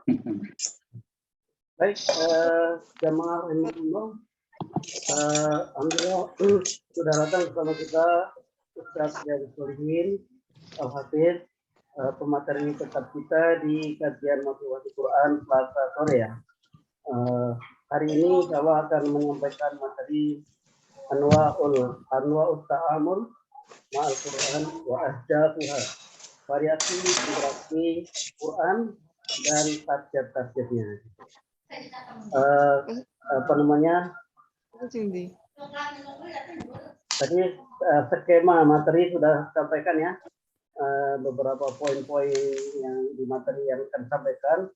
Baik, jamaah rahimahullah, alhamdulillah sudah datang bersama kita Ustaz Riyadhus Shalihin Al-Hafidz, pemateri tetap kita di kajian motivasi Quran Selasa sore ya. Hari ini saya akan menyampaikan materi Anwa'ut Ta'amul Ma'al Quran wa Ahdafuha, variasi interaksi Quran dan tafsir-tafsirnya. Tadi skema materi sudah sampaikan ya, beberapa poin-poin yang di materi yang akan sampaikan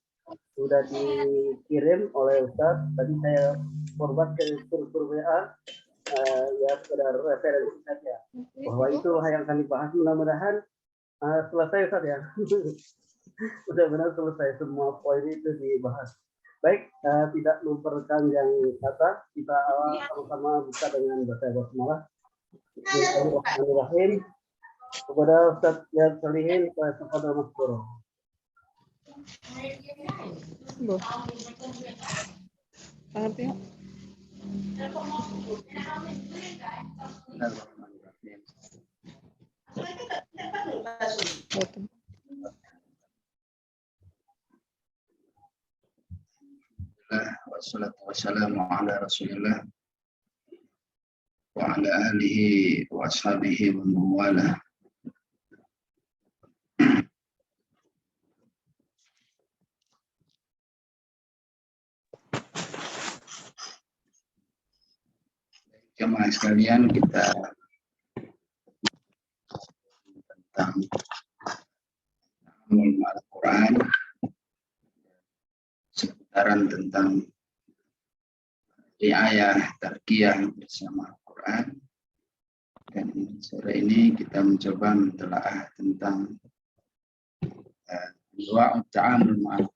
sudah dikirim oleh Ustaz. Tadi saya forward ke struktur WA, ya sekedar referensi saja bahwa itu yang akan dibahas. Mudah-mudahan selesai Ustaz ya. Mudah-mudahan selesai semua poin itu dibahas. Baik, tidak memperpanjang kata, kita awal sama-sama buka dengan baca basmalah. Bismillahirrahmanirrahim. Kepada Ustaz Riyadhus Shalihin, kepada Mas Boro. Wassalatu wassalamu ala Rasulillah wa ala alihi wa ashabihi wa mawalah. Jemaah sekalian, kita tentang Al-Quran, seputaran tentang riayah tarkiyah bersama Al-Quran. Dan sore ini kita mencoba mentelaah tentang anwa'ut ta'amul ma'al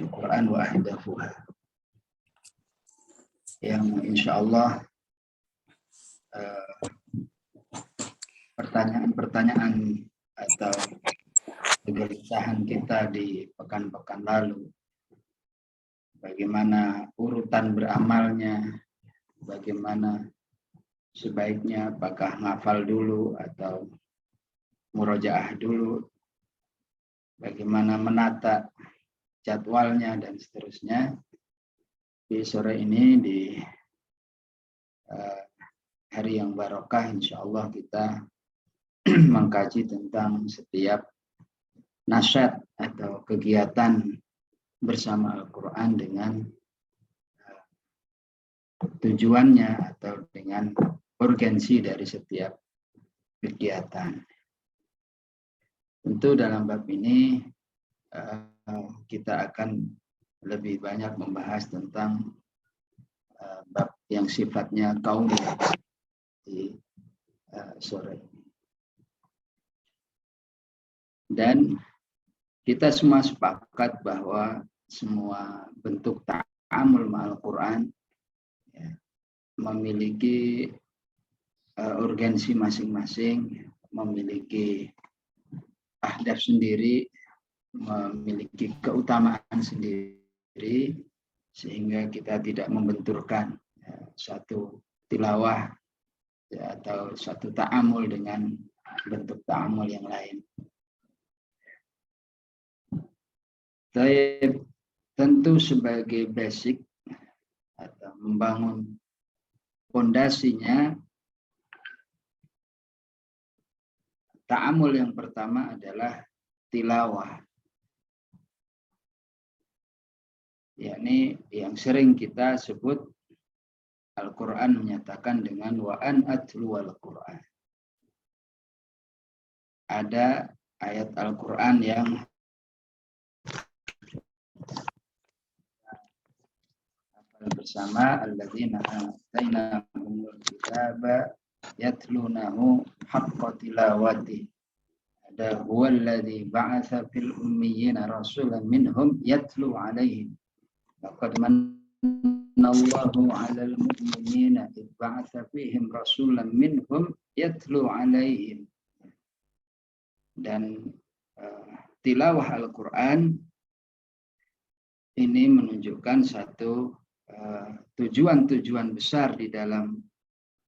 Quran wa ahdafuha, yang insya Allah pertanyaan-pertanyaan atau kegelisahan kita di pekan-pekan lalu, bagaimana urutan beramalnya, bagaimana sebaiknya, apakah ngafal dulu atau murojaah dulu, bagaimana menata jadwalnya dan seterusnya. Di sore ini, di hari yang barokah, insya Allah kita mengkaji tentang setiap nasyat atau kegiatan bersama Al-Quran dengan tujuannya atau dengan urgensi dari setiap kegiatan. Tentu dalam bab ini kita akan lebih banyak membahas tentang bab yang sifatnya kaum di sore ini. Dan kita semua sepakat bahwa semua bentuk ta'amul ma'al Quran ya, memiliki urgensi masing-masing, memiliki ahdaf sendiri, memiliki keutamaan sendiri, sehingga kita tidak membenturkan satu tilawah ya, atau satu ta'amul dengan bentuk ta'amul yang lain. Tentu sebagai basic atau membangun fondasinya, ta'amul yang pertama adalah tilawah, yakni yang sering kita sebut Al-Quran menyatakan dengan wa an atlu al-Quran. Ada ayat Al-Quran yang bersama alladzina atainahumul kitaba yatlunahu haqqa tilawati. Ada huwallazi ba'atsa fil ummiyina rasulan minhum yatlu 'alaihim. Laqad manallahu 'alal mu'minina id ba'atsa fihim rasulan minhum yatlu 'alaihim. Dan tilawah Al-Quran ini menunjukkan satu tujuan-tujuan besar di dalam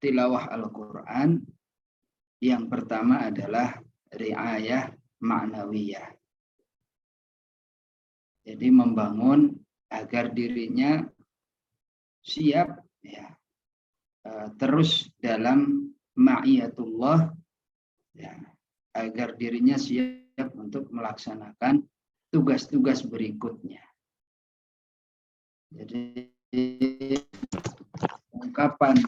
tilawah Al-Quran. Yang pertama adalah riayah ma'nawiyah. Jadi membangun agar dirinya siap ya, terus dalam ma'iyatullah ya, agar dirinya siap untuk melaksanakan tugas-tugas berikutnya. Jadi ungkapan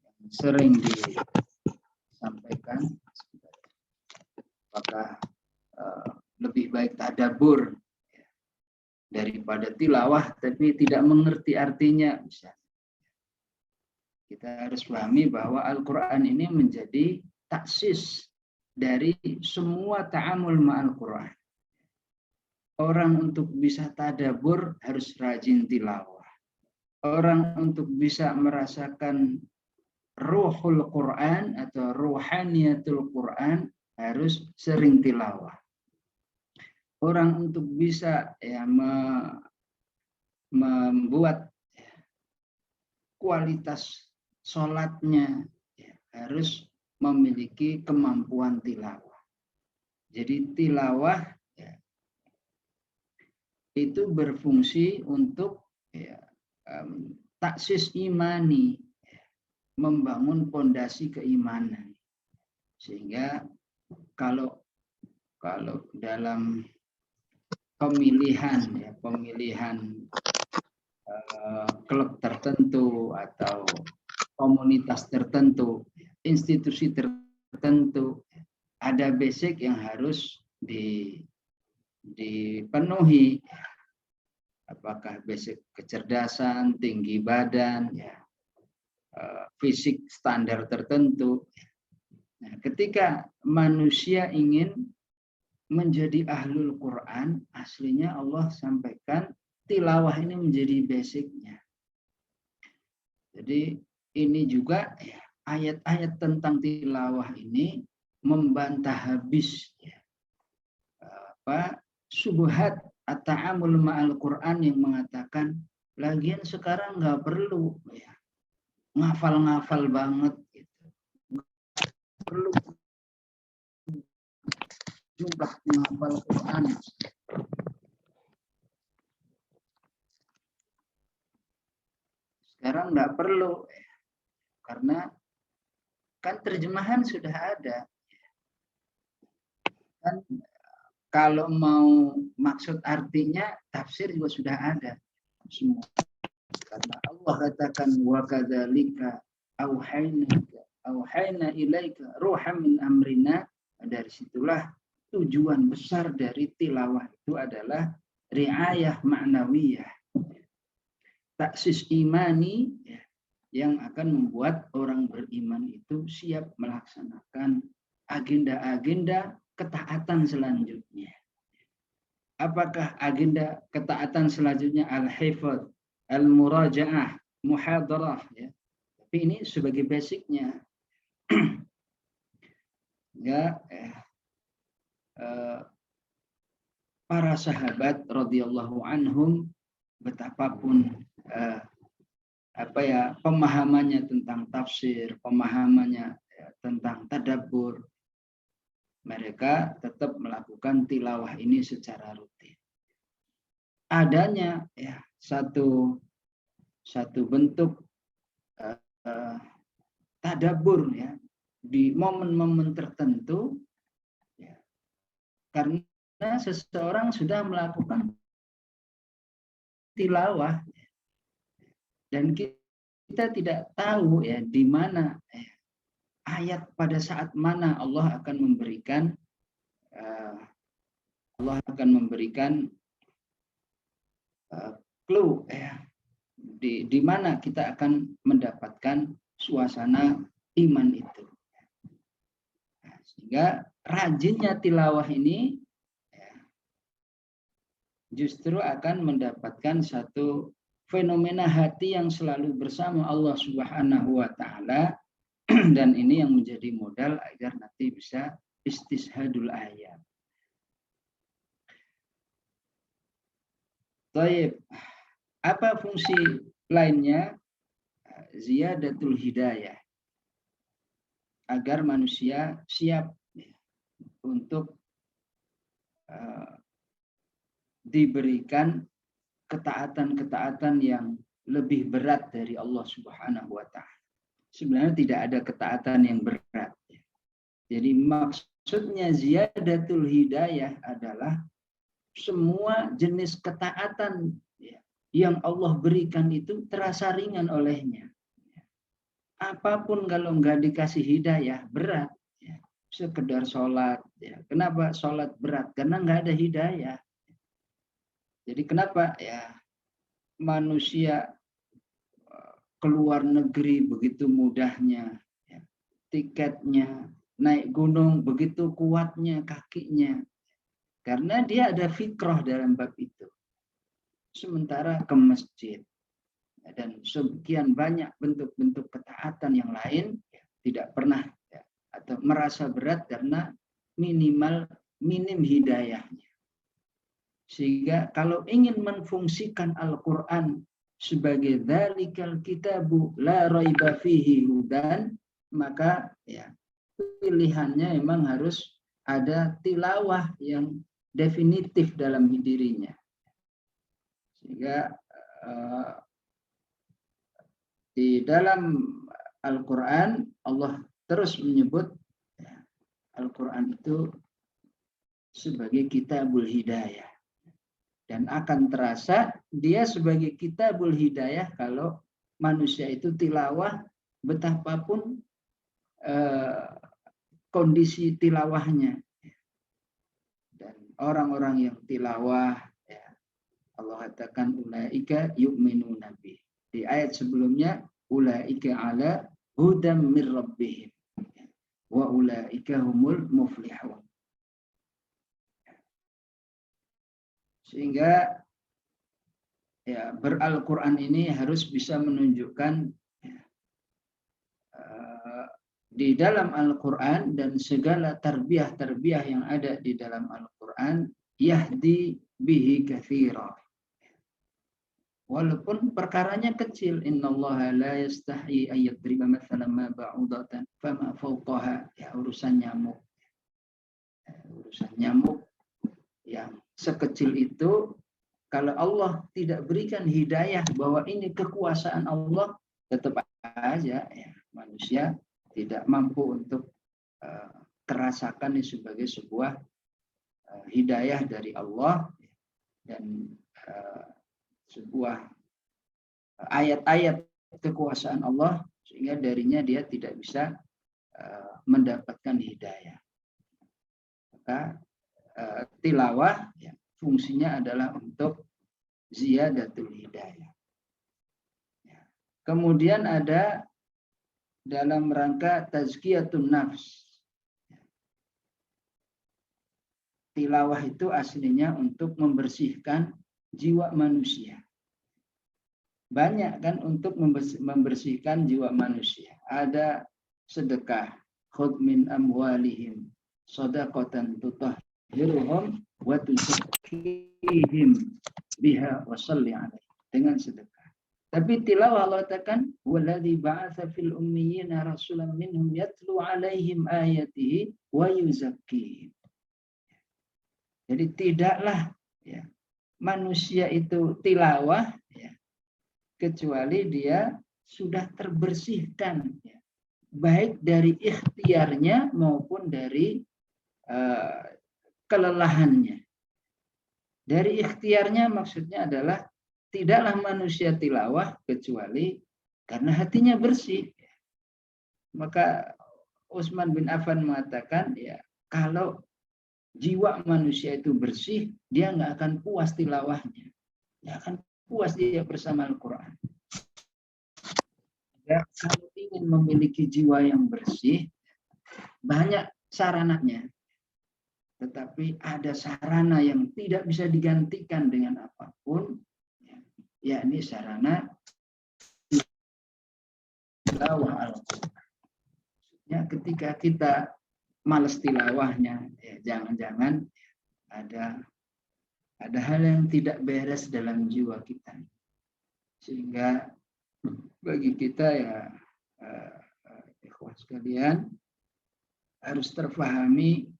yang sering disampaikan, apakah lebih baik tadabbur daripada tilawah tapi tidak mengerti artinya. Kita harus pahami bahwa Al-Quran ini menjadi taksis dari semua ta'amul ma'al Quran. Orang untuk bisa tadabbur harus rajin tilawah. Orang untuk bisa merasakan ruhul Quran atau ruhaniyatul Quran harus sering tilawah. Orang untuk bisa ya, membuat kualitas sholatnya ya, harus memiliki kemampuan tilawah. Jadi tilawah ya, itu berfungsi untuk ya, taksis imani, ya, membangun pondasi keimanan. Sehingga kalau dalam pemilihan ya, klub tertentu atau komunitas tertentu, institusi tertentu, ada basic yang harus dipenuhi. Apakah basic kecerdasan, tinggi badan, ya, fisik standar tertentu. Nah, ketika manusia ingin menjadi ahlul Quran, aslinya Allah sampaikan tilawah ini menjadi basicnya. Jadi ini juga ya, ayat-ayat tentang tilawah ini membantah habis ya, syubhat at-ta'amul ma'al Quran yang mengatakan lagian sekarang nggak perlu ya, ngafal-ngafal banget gitu. Nggak perlu jumlah menghafal Quran. Sekarang nggak perlu ya, karena kan terjemahan sudah ada. Kan kalau mau maksud artinya tafsir juga sudah ada semua. Karena Allah katakan wa kadzalika auhayna ilaika ruham min amrina. Dari situlah tujuan besar dari tilawah itu adalah riayah ma'nawiyah, taksis imani ya, yang akan membuat orang beriman itu siap melaksanakan agenda-agenda ketaatan selanjutnya. Apakah agenda ketaatan selanjutnya al-hifdz, al-muraja'ah, muhadarah ya. Tapi ini sebagai basicnya. Ya, para sahabat radhiyallahu anhum betapapun pemahamannya tentang tafsir, pemahamannya tentang tadabbur, mereka tetap melakukan tilawah ini secara rutin. Adanya ya satu bentuk tadabbur ya di momen-momen tertentu ya, karena seseorang sudah melakukan tilawah dan kita tidak tahu ya di mana ayat pada saat mana Allah akan memberikan clue ya di mana kita akan mendapatkan suasana iman itu. Nah, sehingga rajinnya tilawah ini ya, justru akan mendapatkan satu fenomena hati yang selalu bersama Allah Subhanahu wa taala, dan ini yang menjadi modal agar nanti bisa istishadul ayat. Taib. Apa fungsi lainnya? Ziyadatul hidayah. Agar manusia siap untuk diberikan ketaatan-ketaatan yang lebih berat dari Allah Subhanahu wa Ta'ala. Sebenarnya tidak ada ketaatan yang berat. Jadi maksudnya ziyadatul hidayah adalah semua jenis ketaatan yang Allah berikan itu terasa ringan olehnya. Apapun kalau nggak dikasih hidayah berat. Sekedar sholat. Kenapa sholat berat? Karena nggak ada hidayah. Jadi kenapa ya manusia keluar negeri begitu mudahnya, tiketnya, naik gunung begitu kuatnya kakinya, karena dia ada fikrah dalam bab itu. Sementara ke masjid dan sekian banyak bentuk-bentuk ketaatan yang lain tidak pernah atau merasa berat karena minim hidayahnya. Sehingga kalau ingin menfungsikan Al-Quran sebagai dzalikal kitabu la raiba fihi hudan, maka pilihannya memang harus ada tilawah yang definitif dalam dirinya. Sehingga di dalam Al-Quran Allah terus menyebut Al-Quran itu sebagai kitabul hidayah. Dan akan terasa dia sebagai kitabul hidayah kalau manusia itu tilawah betapapun kondisi tilawahnya. Dan orang-orang yang tilawah, Allah katakan ulaika yu'minuna bih. Di ayat sebelumnya ulaika ala hudam mir rabbihim wa ulaika humul muflihun. Sehingga beral-Quran ini harus bisa menunjukkan di dalam Al-Quran dan segala tarbiyah-tarbiyah yang ada di dalam Al-Quran yahdi bihi katsira. Walaupun perkaranya kecil, innallaha la yastahi an yadriba mathalan ma ba'udatan fama fawqaha, urusan nyamuk. Urusan nyamuk yang sekecil itu, kalau Allah tidak berikan hidayah bahwa ini kekuasaan Allah, tetap aja manusia tidak mampu untuk terasakan sebagai sebuah hidayah dari Allah dan sebuah ayat-ayat kekuasaan Allah, sehingga darinya dia tidak bisa mendapatkan hidayah. Maka tilawah fungsinya adalah untuk ziyadatul hidayah. Kemudian ada dalam rangka tazkiyatun nafs. Tilawah itu aslinya untuk membersihkan jiwa manusia. Banyak kan untuk membersihkan jiwa manusia. Ada sedekah, khudh min amwalihim shadaqatan tutahhiruhum wa tuzakkihim biha wa shalli alaihi, dengan sedekah. Tapi tilawah Allah katakan waladzi ba'atsa fil ummiyina rasulan minhum yatlu alaihim ayatihi wa yuzakkihim. Jadi tidaklah manusia itu tilawah kecuali dia sudah terbersihkan baik dari ikhtiarnya maupun dari kelelahannya. Dari ikhtiarnya maksudnya adalah tidaklah manusia tilawah kecuali karena hatinya bersih. Maka Utsman bin Affan mengatakan kalau jiwa manusia itu bersih, dia nggak akan puas tilawahnya. Dia akan puas dia bersama Al-Quran. Kalau ingin memiliki jiwa yang bersih, banyak sarananya. Tetapi ada sarana yang tidak bisa digantikan dengan apapun, yakni sarana tilawah Al-Quran. Ketika kita malas tilawahnya, jangan-jangan ada Ada hal yang tidak beres dalam jiwa kita. Sehingga bagi kita ya, ikhwah sekalian, harus terfahami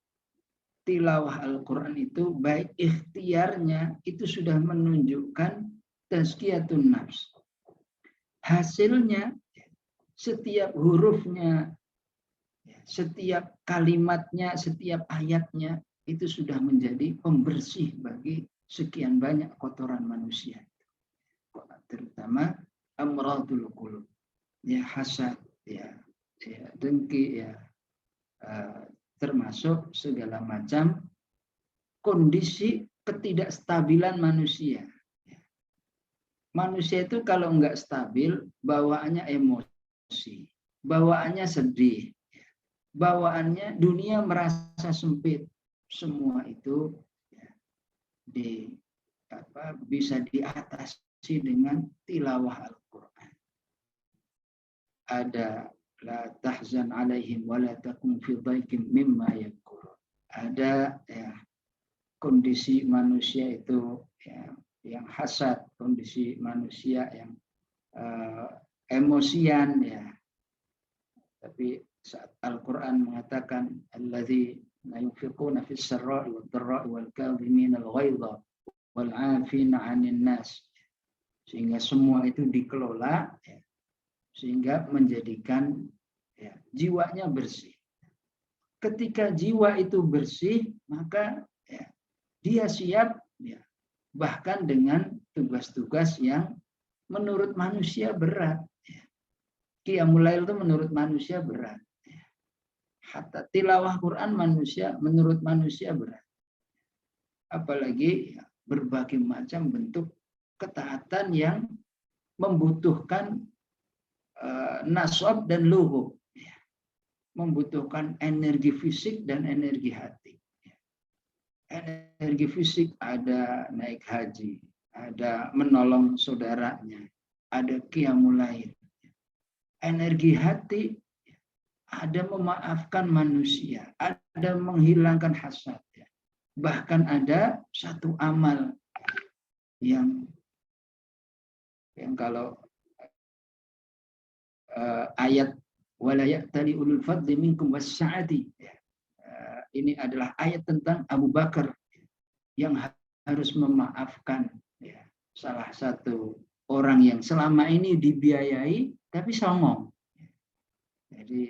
tilawah Al-Quran itu baik ikhtiarnya itu sudah menunjukkan tazkiyatun nafs. Hasilnya setiap hurufnya, setiap kalimatnya, setiap ayatnya itu sudah menjadi pembersih bagi sekian banyak kotoran manusia. Terutama amradul qulub, ya hasad, ya dengki, ya termasuk segala macam kondisi ketidakstabilan manusia. Manusia itu kalau enggak stabil, bawaannya emosi, bawaannya sedih, bawaannya dunia merasa sempit. Semua itu bisa diatasi dengan tilawah Al-Quran. Ada la tahzan alaihim wa la takum fi dhaikim mimma yaqulun. Ada ya, kondisi manusia itu ya, yang hasad, kondisi manusia yang emosian ya. Tapi saat Al-Quran mengatakan allazi yunfiquna fis sarra'i wad dharra'i wal kadhimina al-ghaidha wal 'afina 'anil nas, sehingga semua itu dikelola ya, sehingga menjadikan ya, jiwanya bersih. Ketika jiwa itu bersih, maka ya, dia siap ya, bahkan dengan tugas-tugas yang menurut manusia berat. Qiyamul Lail itu menurut manusia berat. Hatta tilawah Quran menurut manusia berat. Apalagi ya, berbagai macam bentuk ketaatan yang membutuhkan nasab dan luhub. Membutuhkan energi fisik dan energi hati. Energi fisik ada naik haji, ada menolong saudaranya, ada qiyamul lail. Energi hati ada memaafkan manusia, ada menghilangkan hasad. Bahkan ada satu amal yang kalau ayat wala ya'tali ulul fadli minkum wassa'ati, ini adalah ayat tentang Abu Bakar yang harus memaafkan ya, salah satu orang yang selama ini dibiayai tapi songong. Jadi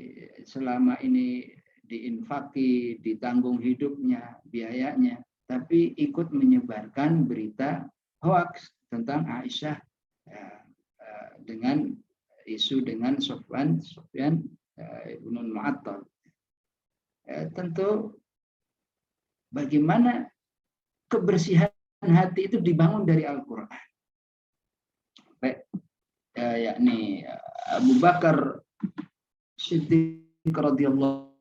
selama ini diinfaki, ditanggung hidupnya, biayanya, tapi ikut menyebarkan berita hoax tentang Aisyah ya, dengan isu dengan Sufyan ibn Mu'attal. Tentu bagaimana kebersihan hati itu dibangun dari Al-Quran. Yakni Abu Bakar Siddiq radhiyallahu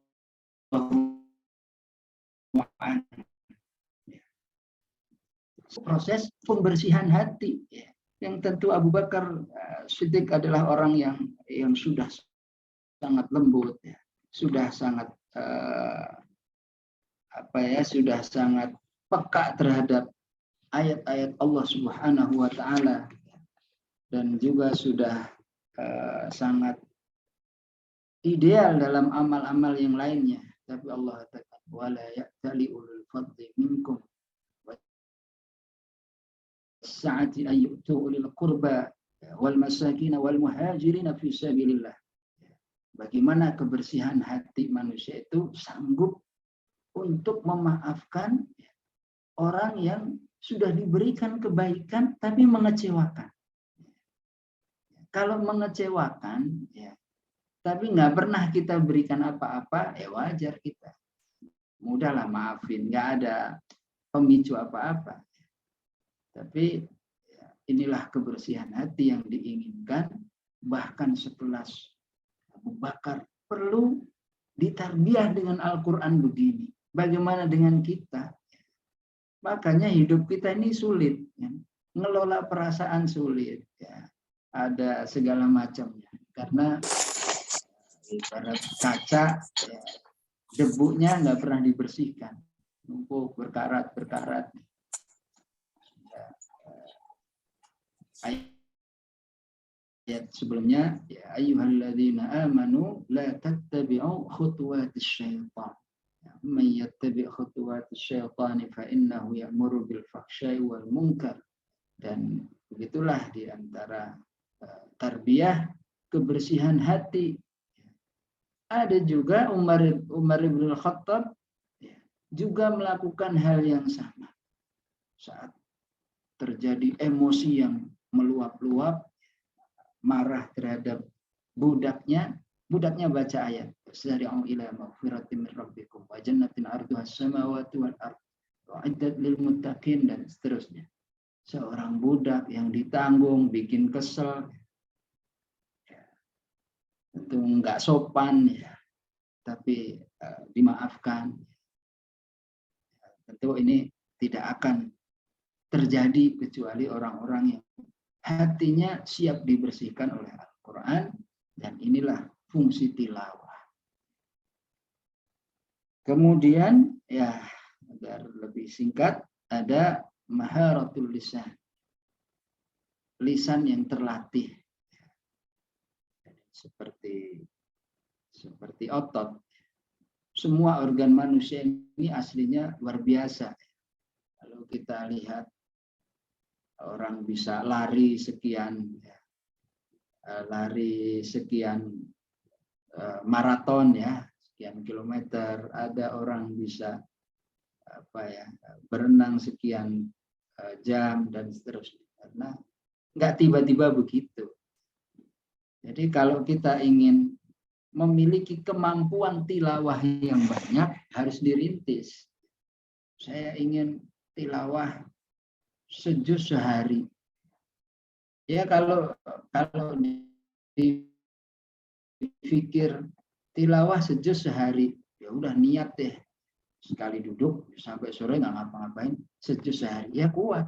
anhu. Proses pembersihan hati yang tentu Abu Bakar Siddiq adalah orang yang sudah sangat lembut ya, sudah sangat sudah sangat peka terhadap ayat-ayat Allah Subhanahu wa taala, dan juga sudah sangat ideal dalam amal-amal yang lainnya. Tapi Allah katakan wala ya'tali ulul fadli minkum was-sa'ati ayyutu ulil qurba wal masakin wal muhajirin fi sabilillah. Bagaimana kebersihan hati manusia itu sanggup untuk memaafkan orang yang sudah diberikan kebaikan tapi mengecewakan. Kalau mengecewakan ya, tapi nggak pernah kita berikan apa-apa, ya wajar kita. Mudahlah maafin, nggak ada pemicu apa-apa. Tapi ya, inilah kebersihan hati yang diinginkan. Bahkan sekelas Abu Bakar perlu ditarbiyah dengan Al-Quran begini. Bagaimana dengan kita? Makanya hidup kita ini sulit. Ya. Ngelola perasaan sulit. Ya. Ada segala macamnya. Karena ibarat kaca, ya, debunya nggak pernah dibersihkan, numpuk berkarat. ayat sebelumnya, ya ayyuhalladzina amanu la tattabi'u khutuwatis syaitan. Man yattabi' khutuwatis syaitan fa innahu ya'muru bil fahsya'i wal munkar. Dan begitulah di antara tarbiyah kebersihan hati. Ada juga Umar bin Khattab juga melakukan hal yang sama. Saat terjadi emosi yang meluap-luap, marah terhadap budaknya baca ayat sari'u ila maghfiratin min rabbikum wa jannatin 'arduhas samawati wal ardh wa'iddat lil muttaqin, dan seterusnya. Seorang budak yang ditanggung bikin kesel, tentu enggak sopan ya, tapi dimaafkan. Tentu ini tidak akan terjadi kecuali orang-orang yang hatinya siap dibersihkan oleh Al-Quran, dan inilah fungsi tilawah. Kemudian ya, agar lebih singkat, ada maharatul lisan, lisan yang terlatih, seperti otot. Semua organ manusia ini aslinya luar biasa. Kalau kita lihat orang bisa lari sekian maraton ya, sekian kilometer. Ada orang bisa berenang sekian jam dan seterusnya. Karena nggak tiba-tiba begitu. Jadi kalau kita ingin memiliki kemampuan tilawah yang banyak, harus dirintis. Saya ingin tilawah sejuz sehari. Ya kalau dipikir tilawah sejuz sehari, ya udah niat deh. Sekali duduk sampai sore nggak ngapa-ngapain, sejuz sehari, ya kuat.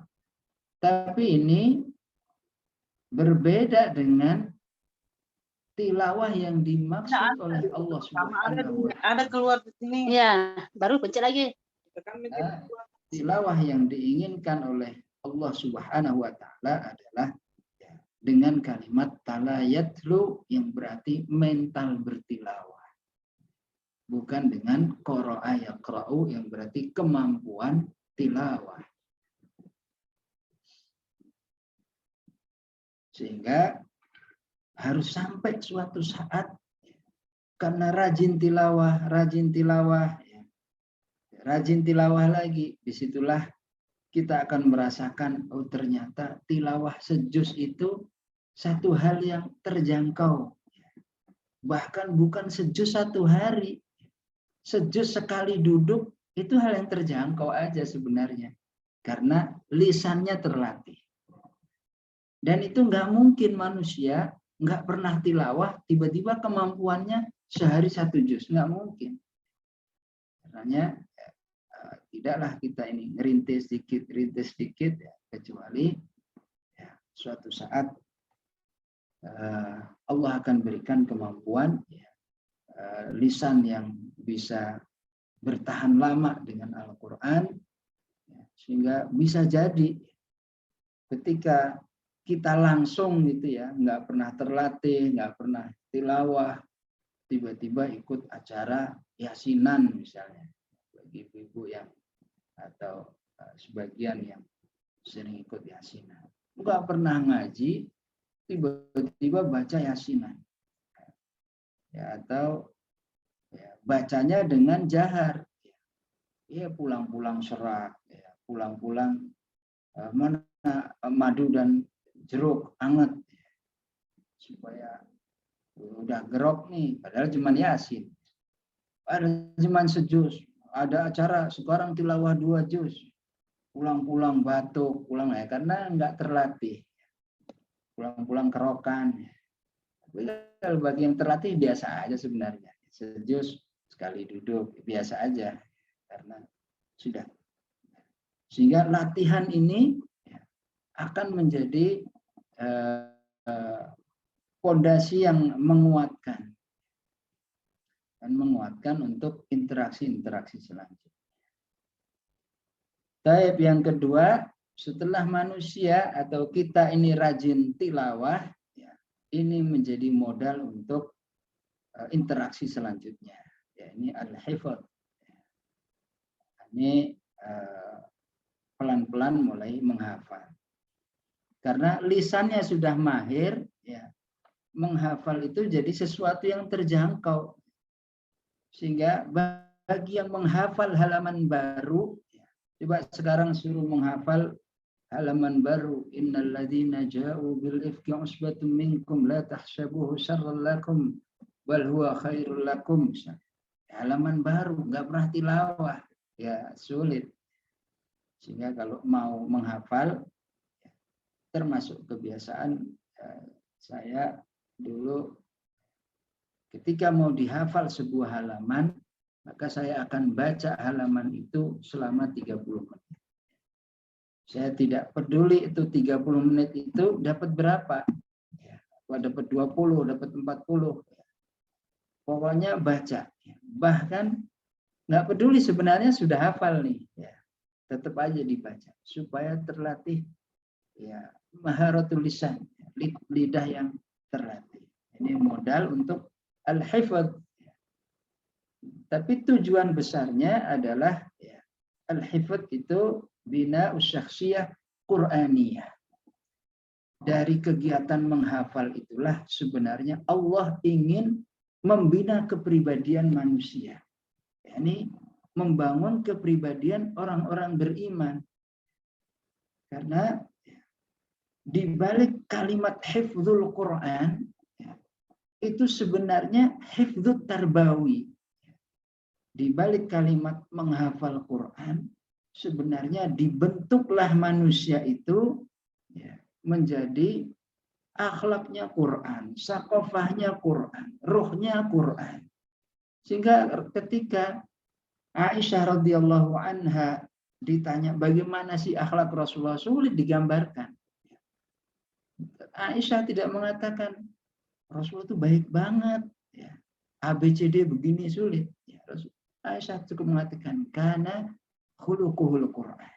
Tapi ini berbeda dengan tilawah yang dimaksud oleh Allah Subhanahu wa Ta'ala. Ada keluar di sini. Ya, baru pencet lagi. Tilawah yang diinginkan oleh Allah Subhanahu wa Ta'ala adalah dengan kalimat talayatlu, yang berarti mental bertilawah. Bukan dengan qara'a yaqra'u, yang berarti kemampuan tilawah. Sehingga harus sampai suatu saat, karena rajin tilawah lagi, disitulah kita akan merasakan, oh ternyata tilawah sejuz itu satu hal yang terjangkau. Bahkan bukan sejuz satu hari, sejuz sekali duduk, itu hal yang terjangkau aja sebenarnya. Karena lisannya terlatih. Dan itu nggak mungkin manusia nggak pernah tilawah, tiba-tiba kemampuannya sehari satu juz, nggak mungkin. Karena tidaklah kita ini ngerintis sedikit ya, kecuali ya, suatu saat Allah akan berikan kemampuan ya, lisan yang bisa bertahan lama dengan Al-Quran, ya, sehingga bisa jadi ketika kita langsung gitu ya, nggak pernah terlatih, nggak pernah tilawah, tiba-tiba ikut acara yasinan misalnya, bagi ibu-ibu yang atau sebagian yang sering ikut yasinan, nggak pernah ngaji, tiba-tiba baca yasinan, ya, atau ya, bacanya dengan jahar, ya pulang-pulang serak, ya, pulang-pulang mana madu dan jeruk anget, supaya udah gerok nih, padahal cuma yasin, ada cuma sejuz, ada acara sekarang tilawah 2 juz, pulang-pulang batuk, pulang ya, karena nggak terlatih, pulang-pulang kerokan. Tapi kalau bagi yang terlatih biasa aja sebenarnya, sejuz sekali duduk biasa aja, karena sudah. Sehingga latihan ini akan menjadi fondasi yang menguatkan untuk interaksi-interaksi selanjutnya. Taib yang kedua, setelah manusia atau kita ini rajin tilawah, ya, ini menjadi modal untuk interaksi selanjutnya. Ya, ini al-hifdz. Ini pelan-pelan mulai menghafal. Karena lisannya sudah mahir, ya, menghafal itu jadi sesuatu yang terjangkau. Sehingga bagi yang menghafal halaman baru, ya, coba sekarang suruh menghafal halaman baru. Innal ladzina ja'u bil ifki usbatun minkum la tahsabuhu syarran lakum bal huwa khairul lakum. Halaman baru, nggak pernah tilawah, ya sulit. Sehingga kalau mau menghafal, termasuk kebiasaan saya dulu ketika mau dihafal sebuah halaman, maka saya akan baca halaman itu selama 30 menit. Saya tidak peduli itu 30 menit itu dapat berapa. Dapat 20, dapat 40. Pokoknya baca. Bahkan nggak peduli sebenarnya sudah hafal nih. Ya, tetap aja dibaca. Supaya terlatih ya maharatul lisan, lidah yang terlatih. Ini modal untuk al-hifdz. Tapi tujuan besarnya adalah ya, al-hifdz itu bina usyakhsiyah Qur'aniyah. Dari kegiatan menghafal itulah sebenarnya Allah ingin membina kepribadian manusia. Ini membangun kepribadian orang-orang beriman. Karena di balik kalimat hifdzul Quran itu sebenarnya hifdzut tarbawi. Di balik kalimat menghafal Quran sebenarnya dibentuklah manusia itu ya, menjadi akhlaknya Quran, sakofahnya Quran, ruhnya Quran. Sehingga ketika Aisyah radhiyallahu anha ditanya bagaimana sih akhlak Rasulullah, sulit digambarkan. Aisyah tidak mengatakan Rasulullah itu baik banget, ya. ABCD begini sulit. Ya, Aisyah cukup mengatakan karena khuluquhul Quran.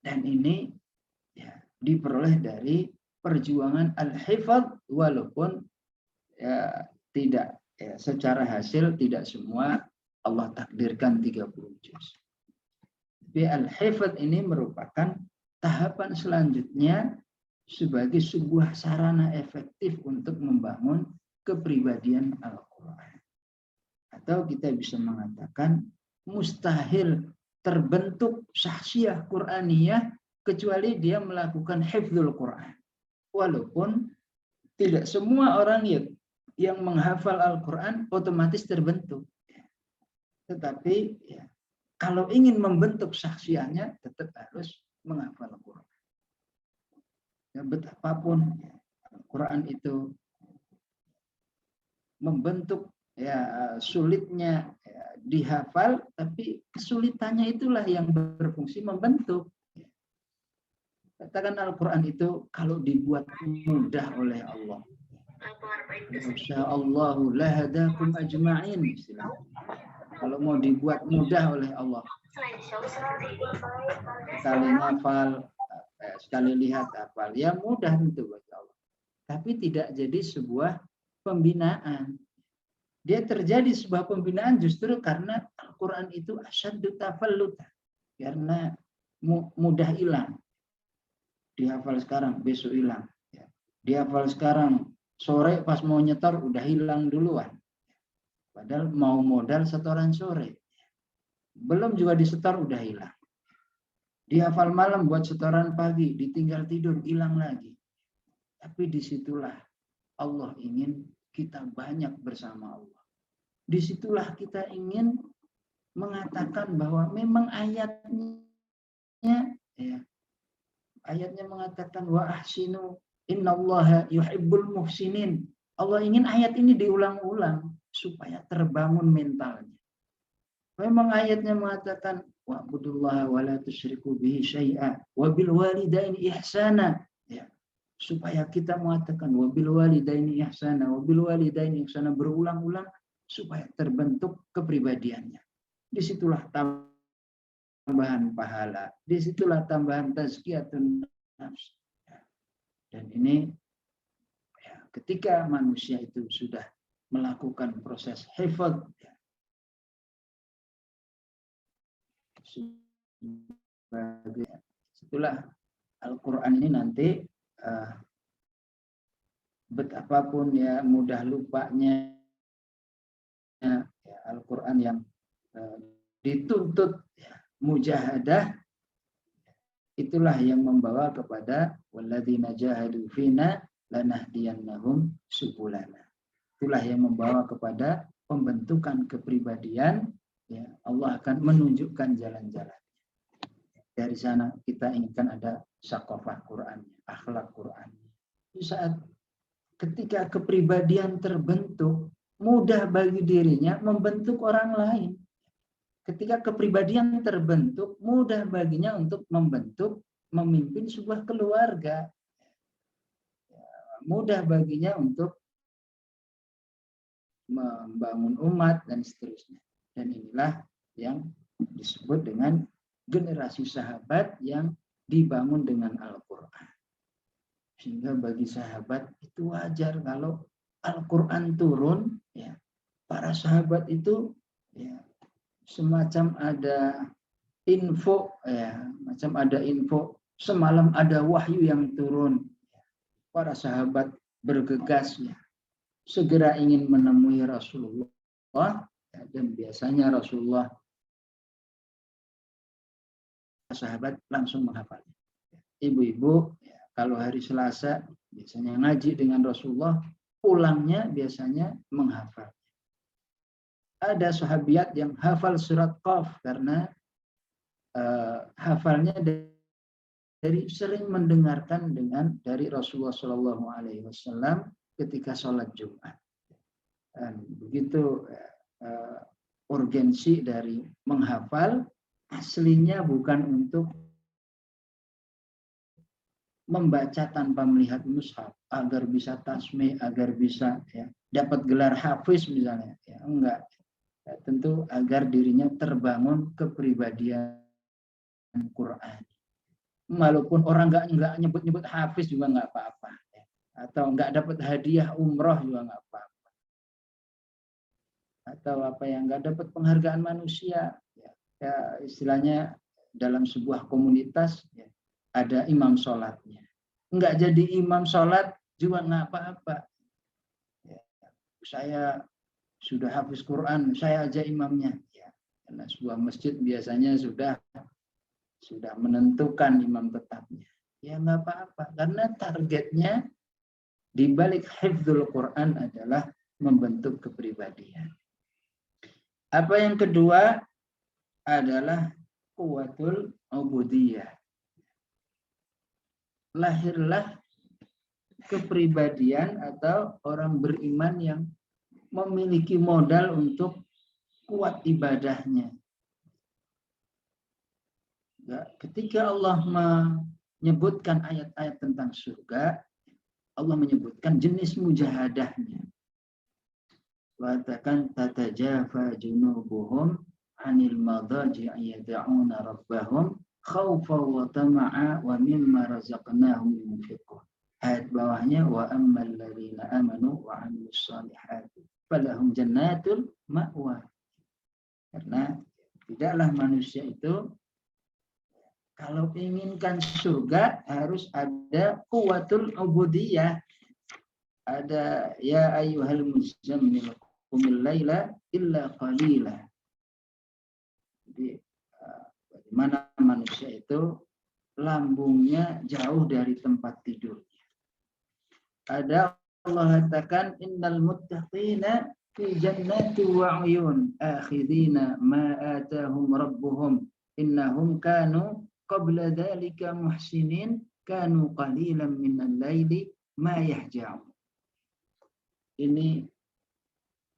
Dan ini ya, diperoleh dari perjuangan al-hifdz walaupun ya, tidak ya, secara hasil tidak semua Allah takdirkan 30 juz. Tapi al-hifdz ini merupakan tahapan selanjutnya sebagai sebuah sarana efektif untuk membangun kepribadian Al-Quran. Atau kita bisa mengatakan mustahil terbentuk syakhsiyah Qur'aniyah kecuali dia melakukan hifdzul Quran. Walaupun tidak semua orang yang menghafal Al-Quran otomatis terbentuk. Tetapi ya, kalau ingin membentuk syakhsiyahnya tetap harus menghafal Al-Quran. Ya, betapapun ya, Al-Quran itu membentuk ya sulitnya ya, dihafal, tapi kesulitannya itulah yang berfungsi membentuk. Katakan Al-Quran itu kalau dibuat mudah oleh Allah, insyaallahu lahadakum ajma'in. Kalau mau dibuat mudah oleh Allah, sekali hafal, sekali lihat hafal, ya mudah tentu bagi Allah. Tapi tidak jadi sebuah pembinaan. Dia terjadi sebuah pembinaan justru karena Al-Quran itu asyaddu tafalluta. Karena mudah hilang. Dihafal sekarang, besok hilang. Dihafal sekarang, sore pas mau nyetor udah hilang duluan. Padahal mau modal setoran sore. Belum juga disetor udah hilang. Dihafal malam buat setoran pagi, ditinggal tidur, hilang lagi. Tapi disitulah Allah ingin kita banyak bersama Allah. Disitulah kita ingin mengatakan bahwa memang ayatnya ya, ayatnya mengatakan wa ahsinu innallaha yuhibbul muhsinin. Allah ingin ayat ini diulang-ulang supaya terbangun mentalnya. Memang ayatnya mengatakan wa'budullaha wa la tusyriku bihi syai'a wa bil walidaini ihsana. Ya. Supaya kita mengatakan wa bil walidaini ihsana wa bil walidaini ihsana berulang-ulang supaya terbentuk kepribadiannya. Disitulah tambahan pahala. Disitulah tambahan tazkiyatun nafs. Dan ini ketika manusia itu sudah melakukan proses hifadz, setelah Al-Quran ini nanti betapapun ya mudah lupanya ya, Al-Quran yang dituntut mujahadah, itulah yang membawa kepada walladzina jahadu fina lanahdiyannahum subulana. Itulah yang membawa kepada pembentukan kepribadian, ya, Allah akan menunjukkan jalan-jalan. Dari sana kita inginkan ada syaqafah Quran, akhlak Quran. Di saat ketika kepribadian terbentuk, mudah bagi dirinya membentuk orang lain. Ketika kepribadian terbentuk, mudah baginya untuk membentuk, memimpin sebuah keluarga. Mudah baginya untuk membangun umat dan seterusnya. Dan inilah yang disebut dengan generasi sahabat yang dibangun dengan Al-Quran. Sehingga bagi sahabat itu wajar kalau Al-Quran turun, ya, para sahabat itu ya, semacam ada info, ya, macam ada info semalam ada wahyu yang turun. Para sahabat bergegas, ya, segera ingin menemui Rasulullah, ya, dan biasanya Rasulullah sahabat langsung menghafal. Ibu-ibu, ya, kalau hari Selasa biasanya ngaji dengan Rasulullah, pulangnya biasanya menghafal. Ada sahabiat yang hafal surat Qaf karena hafalnya dari sering mendengarkan dari Rasulullah SAW ketika sholat Jumat. Dan begitu urgensi dari menghafal, aslinya bukan untuk membaca tanpa melihat mushaf agar bisa tasmi, agar bisa ya, dapat gelar hafiz misalnya, ya, enggak. Ya, tentu agar dirinya terbangun kepribadian Quran. Walaupun orang enggak nyebut-nyebut hafiz juga enggak apa-apa, ya. Atau enggak dapat hadiah umroh juga enggak apa-apa. Atau apa yang enggak dapat penghargaan manusia, ya, istilahnya dalam sebuah komunitas, ya, ada imam sholatnya. Enggak jadi imam sholat juga enggak apa-apa. Ya, saya sudah hafiz Quran, saya aja imamnya. Ya, karena sebuah masjid biasanya sudah menentukan imam tetapnya. Ya enggak apa-apa, karena targetnya di balik hifdzul Quran adalah membentuk kepribadian. Apa yang kedua adalah quwwatul ubudiyah. Lahirlah kepribadian atau orang beriman yang memiliki modal untuk kuat ibadahnya. Ya, ketika Allah menyebutkan ayat-ayat tentang surga, Allah menyebutkan jenis mujahadahnya. Katakan tatajafa junubuhum anil madaji'i yad'una rabbahum khaufa wa tama'a wa mimma razaqnahum yunfiqun. Ayat bawahnya wa ammal ladzina amanu wa 'amilus shalihati falahum jannatul ma'wa. Karena tidaklah manusia itu kalau inginkan surga harus ada quwwatul ubudiyah. Ada ya ayyuhal muzammil qumil laila illa qalila. Jadi bagaimana manusia itu lambungnya jauh dari tempat tidurnya. Ada Allah katakan innal muttaqina fi jannati wa 'uyun akhidina ma atahum rabbuhum innahum kanu qabla dzalika muhsinin kanu qalilan minal laili ma yahja'un. Ini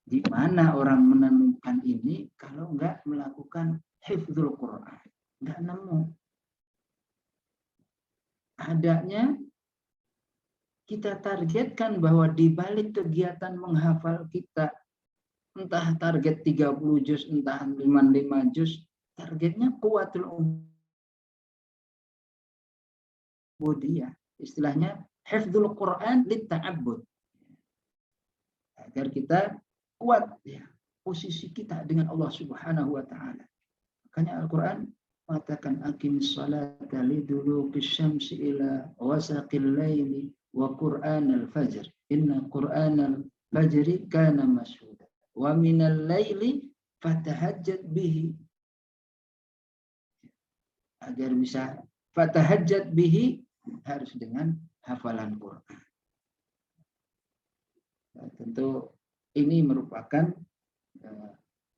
di mana orang menemukan ini kalau enggak melakukan hifdzul Quran? Enggak nemu. Adanya kita targetkan bahwa di balik kegiatan menghafal kita, entah target 30 juz, entah 55 juz, targetnya kuatul ubudiyah, istilahnya hifdzul Quran litta'abbud, agar kita kuat ya posisi kita dengan Allah Subhanahu wa taala. Makanya Al-Qur'an mengatakan aqimis salata liduluqis syamsi ila wasaqil laili wa qur'anal fajr inna qur'anal fajri kana mashhuda wa minal laili fatahajjat bihi, agar bisa fatahajjat bihi harus dengan hafalan Quran. Nah, tentu ini merupakan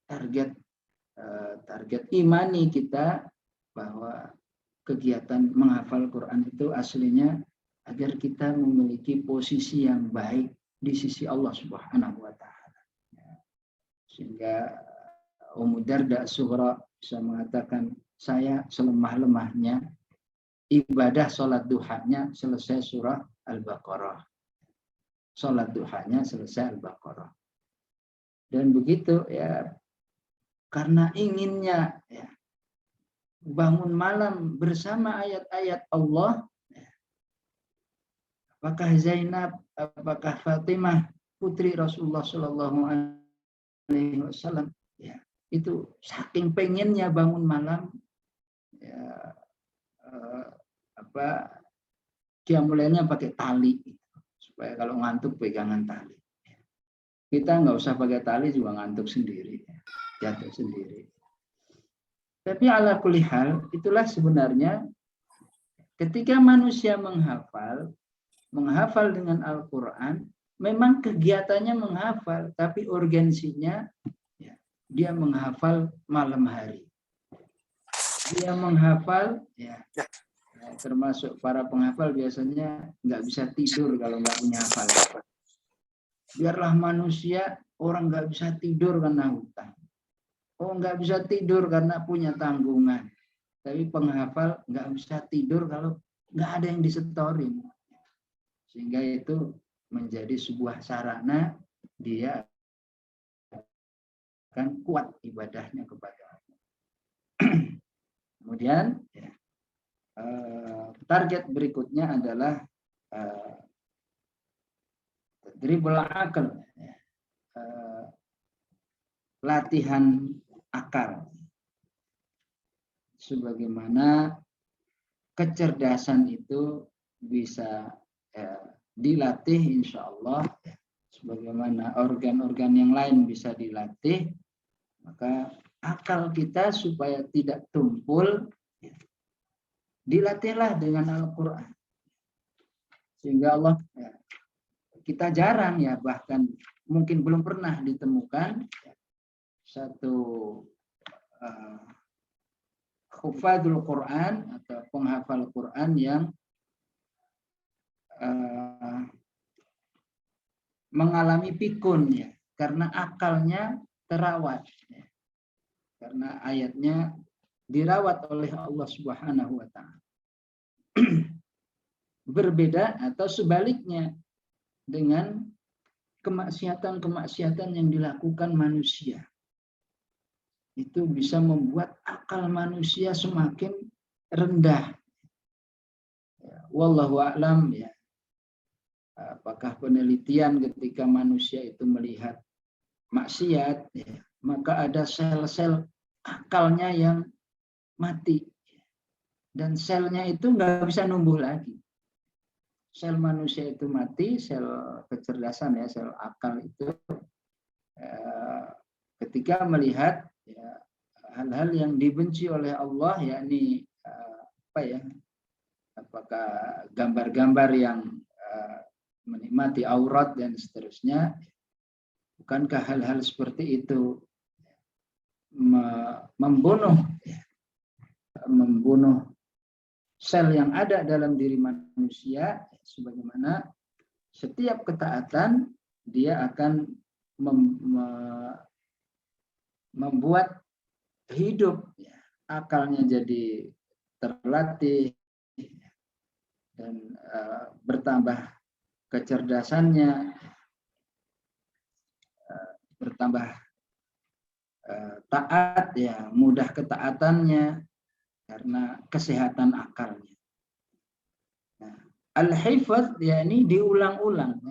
target imani kita, bahwa kegiatan menghafal Quran itu aslinya agar kita memiliki posisi yang baik di sisi Allah Subhanahu wa taala. Sehingga Ummu Darda Sughra bisa mengatakan, saya selemah-lemahnya ibadah sholat duhanya selesai surah Al-Baqarah. Sholat duhanya selesai Al-Baqarah. Dan begitu ya, karena inginnya ya, bangun malam bersama ayat-ayat Allah. Apakah Zainab, apakah Fatimah putri Rasulullah Shallallahu Alaihi Wasallam, ya, itu saking pengennya bangun malam, ya, qiyamulailnya pakai tali, supaya kalau ngantuk pegangan tali. Kita nggak usah pakai tali juga ngantuk sendiri, jatuh sendiri. Tapi ala kulli hal, itulah sebenarnya ketika manusia menghafal dengan Al-Quran, memang kegiatannya menghafal, tapi urgensinya ya, dia menghafal malam hari. Dia menghafal, ya, termasuk para penghafal biasanya nggak bisa tidur kalau nggak punya hafalan. Biarlah manusia, orang nggak bisa tidur karena hutang. Oh, nggak bisa tidur karena punya tanggungan. Tapi penghafal nggak bisa tidur kalau nggak ada yang disetorin. Sehingga itu menjadi sebuah sarana dia akan kuat ibadahnya kepada Allah. Kemudian ya, target berikutnya adalah tadribul aql, ya, latihan akal, sebagaimana kecerdasan itu bisa dilatih insya Allah, sebagaimana organ-organ yang lain bisa dilatih, maka akal kita supaya tidak tumpul dilatihlah dengan Al-Quran. Sehingga Allah, kita jarang ya, bahkan mungkin belum pernah ditemukan satu hufadzul Quran atau penghafal Quran yang mengalami pikun ya, karena akalnya terawat ya, karena ayatnya dirawat oleh Allah Subhanahu wa taala. Berbeda atau sebaliknya dengan kemaksiatan-kemaksiatan yang dilakukan manusia. Itu bisa membuat akal manusia semakin rendah. Ya, wallahu a'lam ya. Apakah penelitian ketika manusia itu melihat maksiat, ya, maka ada sel-sel akalnya yang mati. Dan selnya itu nggak bisa numbuh lagi. Sel manusia itu mati, sel kecerdasan ya, sel akal itu ketika melihat ya, hal-hal yang dibenci oleh Allah, yakni apakah gambar-gambar yang menikmati aurat dan seterusnya. Bukankah hal-hal seperti itu membunuh sel yang ada dalam diri manusia, sebagaimana setiap ketaatan dia akan membuat hidup ya, akalnya jadi terlatih dan bertambah kecerdasannya, bertambah taat, ya mudah ketaatannya karena kesehatan akalnya. Nah, al-hifdz yakni diulang-ulang.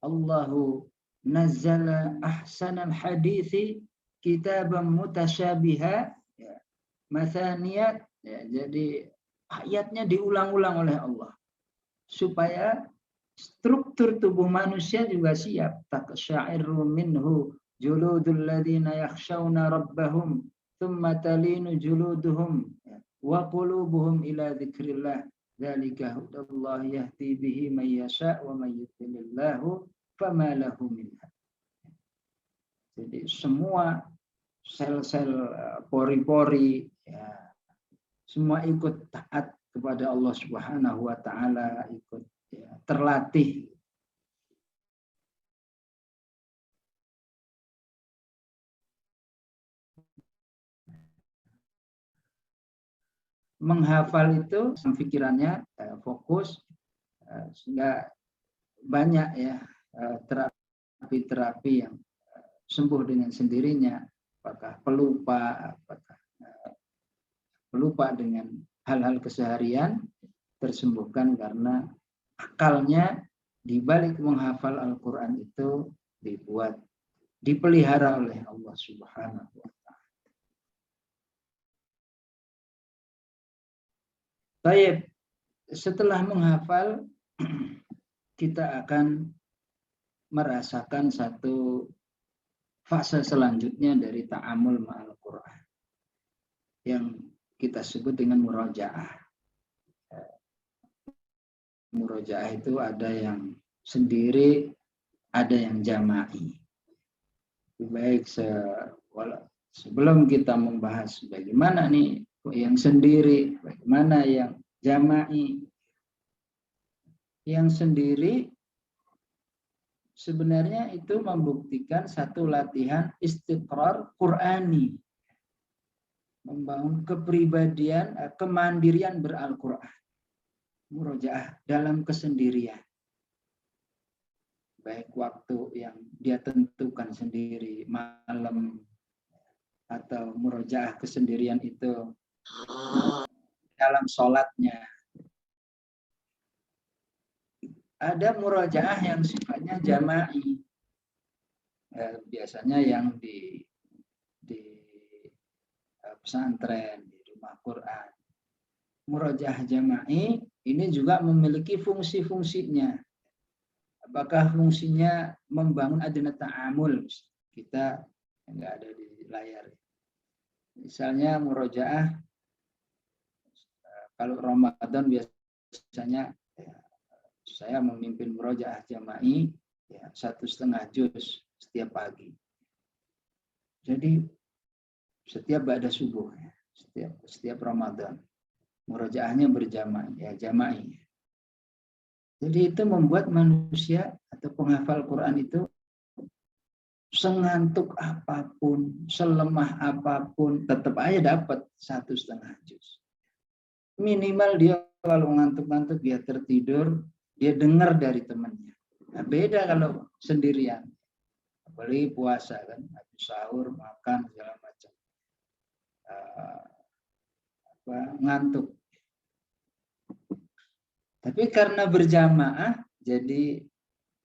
Allahu nazzala ahsanal hadithi kitaban mutasyabiha, ya, mathaniyat, ya, jadi ayatnya diulang-ulang oleh Allah supaya struktur tubuh manusia juga siap. Taqsya'iru minhu juludul ladzina yakhshawna rabbahum thumma talinu juluduhum wa qulubuhum ila dzikrillah dzalika hudallah yahdi bihi may yasha wa may yudlilillahu fama lahu min had. Jadi semua sel-sel pori-pori, ya, semua ikut taat kepada Allah Subhanahu wa taala, ikut, ya, terlatih. Menghafal itu pikirannya fokus, sehingga banyak, ya, terapi-terapi yang sembuh dengan sendirinya. Apakah pelupa, apakah pelupa dengan hal-hal keseharian tersembuhkan karena akalnya di balik menghafal Al-Quran itu dipelihara oleh Allah Subhanahu wa ta'ala. Baik, setelah menghafal kita akan merasakan satu fase selanjutnya dari ta'amul ma'al Quran yang kita sebut dengan murojaah. Murojaah itu ada yang sendiri, ada yang jama'i. Baik, sebelum kita membahas bagaimana nih yang sendiri, bagaimana yang jama'i. Yang sendiri sebenarnya itu membuktikan satu latihan istiqrar Qur'ani. Membangun kepribadian, kemandirian beral-Quran. Murojaah dalam kesendirian. Baik waktu yang dia tentukan sendiri, malam, atau murojaah kesendirian itu dalam sholatnya. Ada murojaah yang sifatnya jama'i. Biasanya yang di pesantren, di rumah Quran. Murojaah jama'i ini juga memiliki fungsi-fungsinya. Apakah fungsinya membangun adana ta'amul? Kita nggak ada di layar. Misalnya murojaah, kalau Ramadan biasanya saya memimpin murojaah jama'i, ya, 1,5 juz setiap pagi. Jadi setiap ba'da subuh, ya, setiap Ramadan. Murojaahnya berjamaah, ya, jama'i. Jadi itu membuat manusia atau penghafal Quran itu sengantuk apapun, selemah apapun, tetap aja dapat 1,5 juz. Minimal dia kalau ngantuk-ngantuk, dia tertidur, dia dengar dari temannya. Nah, beda kalau sendirian. Apalagi puasa kan, habis sahur, makan, segala macam. Ngantuk. Tapi karena berjamaah, jadi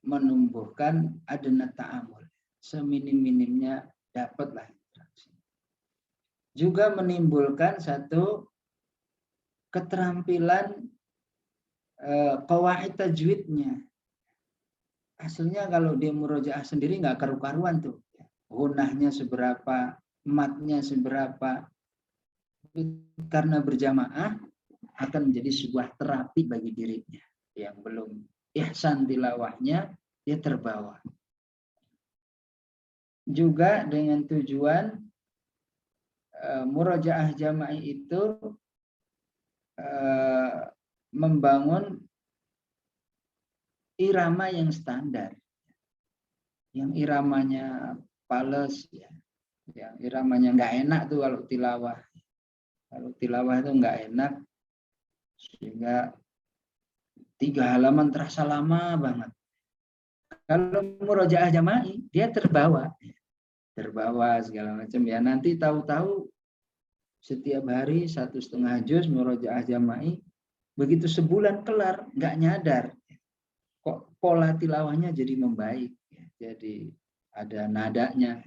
menumbuhkan adana ta'amul. Seminim-minimnya dapatlah interaksi. Juga menimbulkan satu keterampilan qawaid tajwidnya. Hasilnya kalau dia murojaah sendiri nggak karu-karuan tuh. Gunahnya seberapa, matnya seberapa. Karena berjamaah akan menjadi sebuah terapi bagi dirinya. Yang belum ihsan tilawahnya, dia terbawa. Juga dengan tujuan murojaah jama'i itu membangun irama yang standar. Yang iramanya pales, ya. Yang iramanya nggak enak tuh kalau tilawah. Kalau tilawah itu nggak enak, sehingga 3 halaman terasa lama banget. Kalau murojaah jama'i, dia terbawa. terbawa segala macam ya. Nanti tahu-tahu setiap hari 1,5 juz murojaah jama'i, begitu sebulan kelar nggak nyadar kok pola tilawahnya jadi membaik, jadi ada nadanya.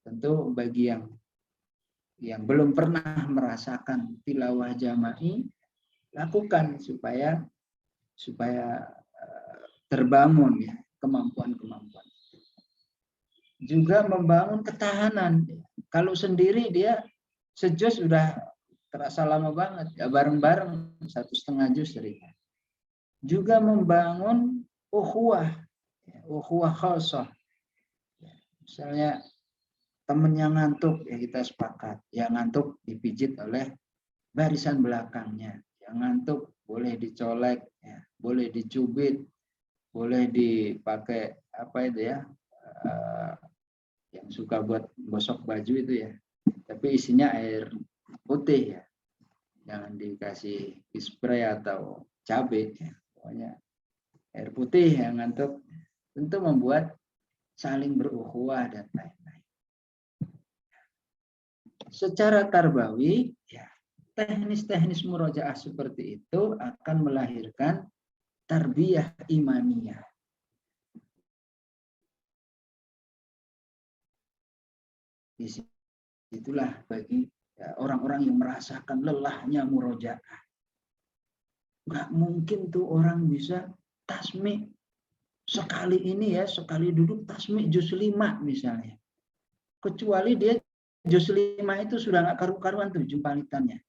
Tentu bagi yang belum pernah merasakan tilawah jama'i, lakukan supaya terbangun ya kemampuan-kemampuan. Juga membangun ketahanan. Kalau sendiri dia sejuz sudah terasa lama banget, ya bareng-bareng 1,5 juz ringan. Juga membangun ukhuwah khassah. Misalnya temen yang ngantuk, ya kita sepakat. Yang ngantuk dipijit oleh barisan belakangnya. Yang ngantuk boleh dicolek, ya, boleh dicubit, boleh dipakai apa itu ya, yang suka buat gosok baju itu ya. Tapi isinya air putih ya. Jangan dikasih spray atau cabai. Ya. Pokoknya air putih yang ngantuk. Tentu membuat saling berukhuwah dan lain-lain. Secara tarbawi, ya, teknis-teknis murojaah seperti itu akan melahirkan tarbiyah imaniyah. Itulah bagi orang-orang yang merasakan lelahnya murojaah. Nggak mungkin tuh orang bisa tasmi sekali ini ya, sekali duduk tasmi juz 5 misalnya. Kecuali dia juz 5 itu sudah nggak karu-karuan tuh jumpalitannya.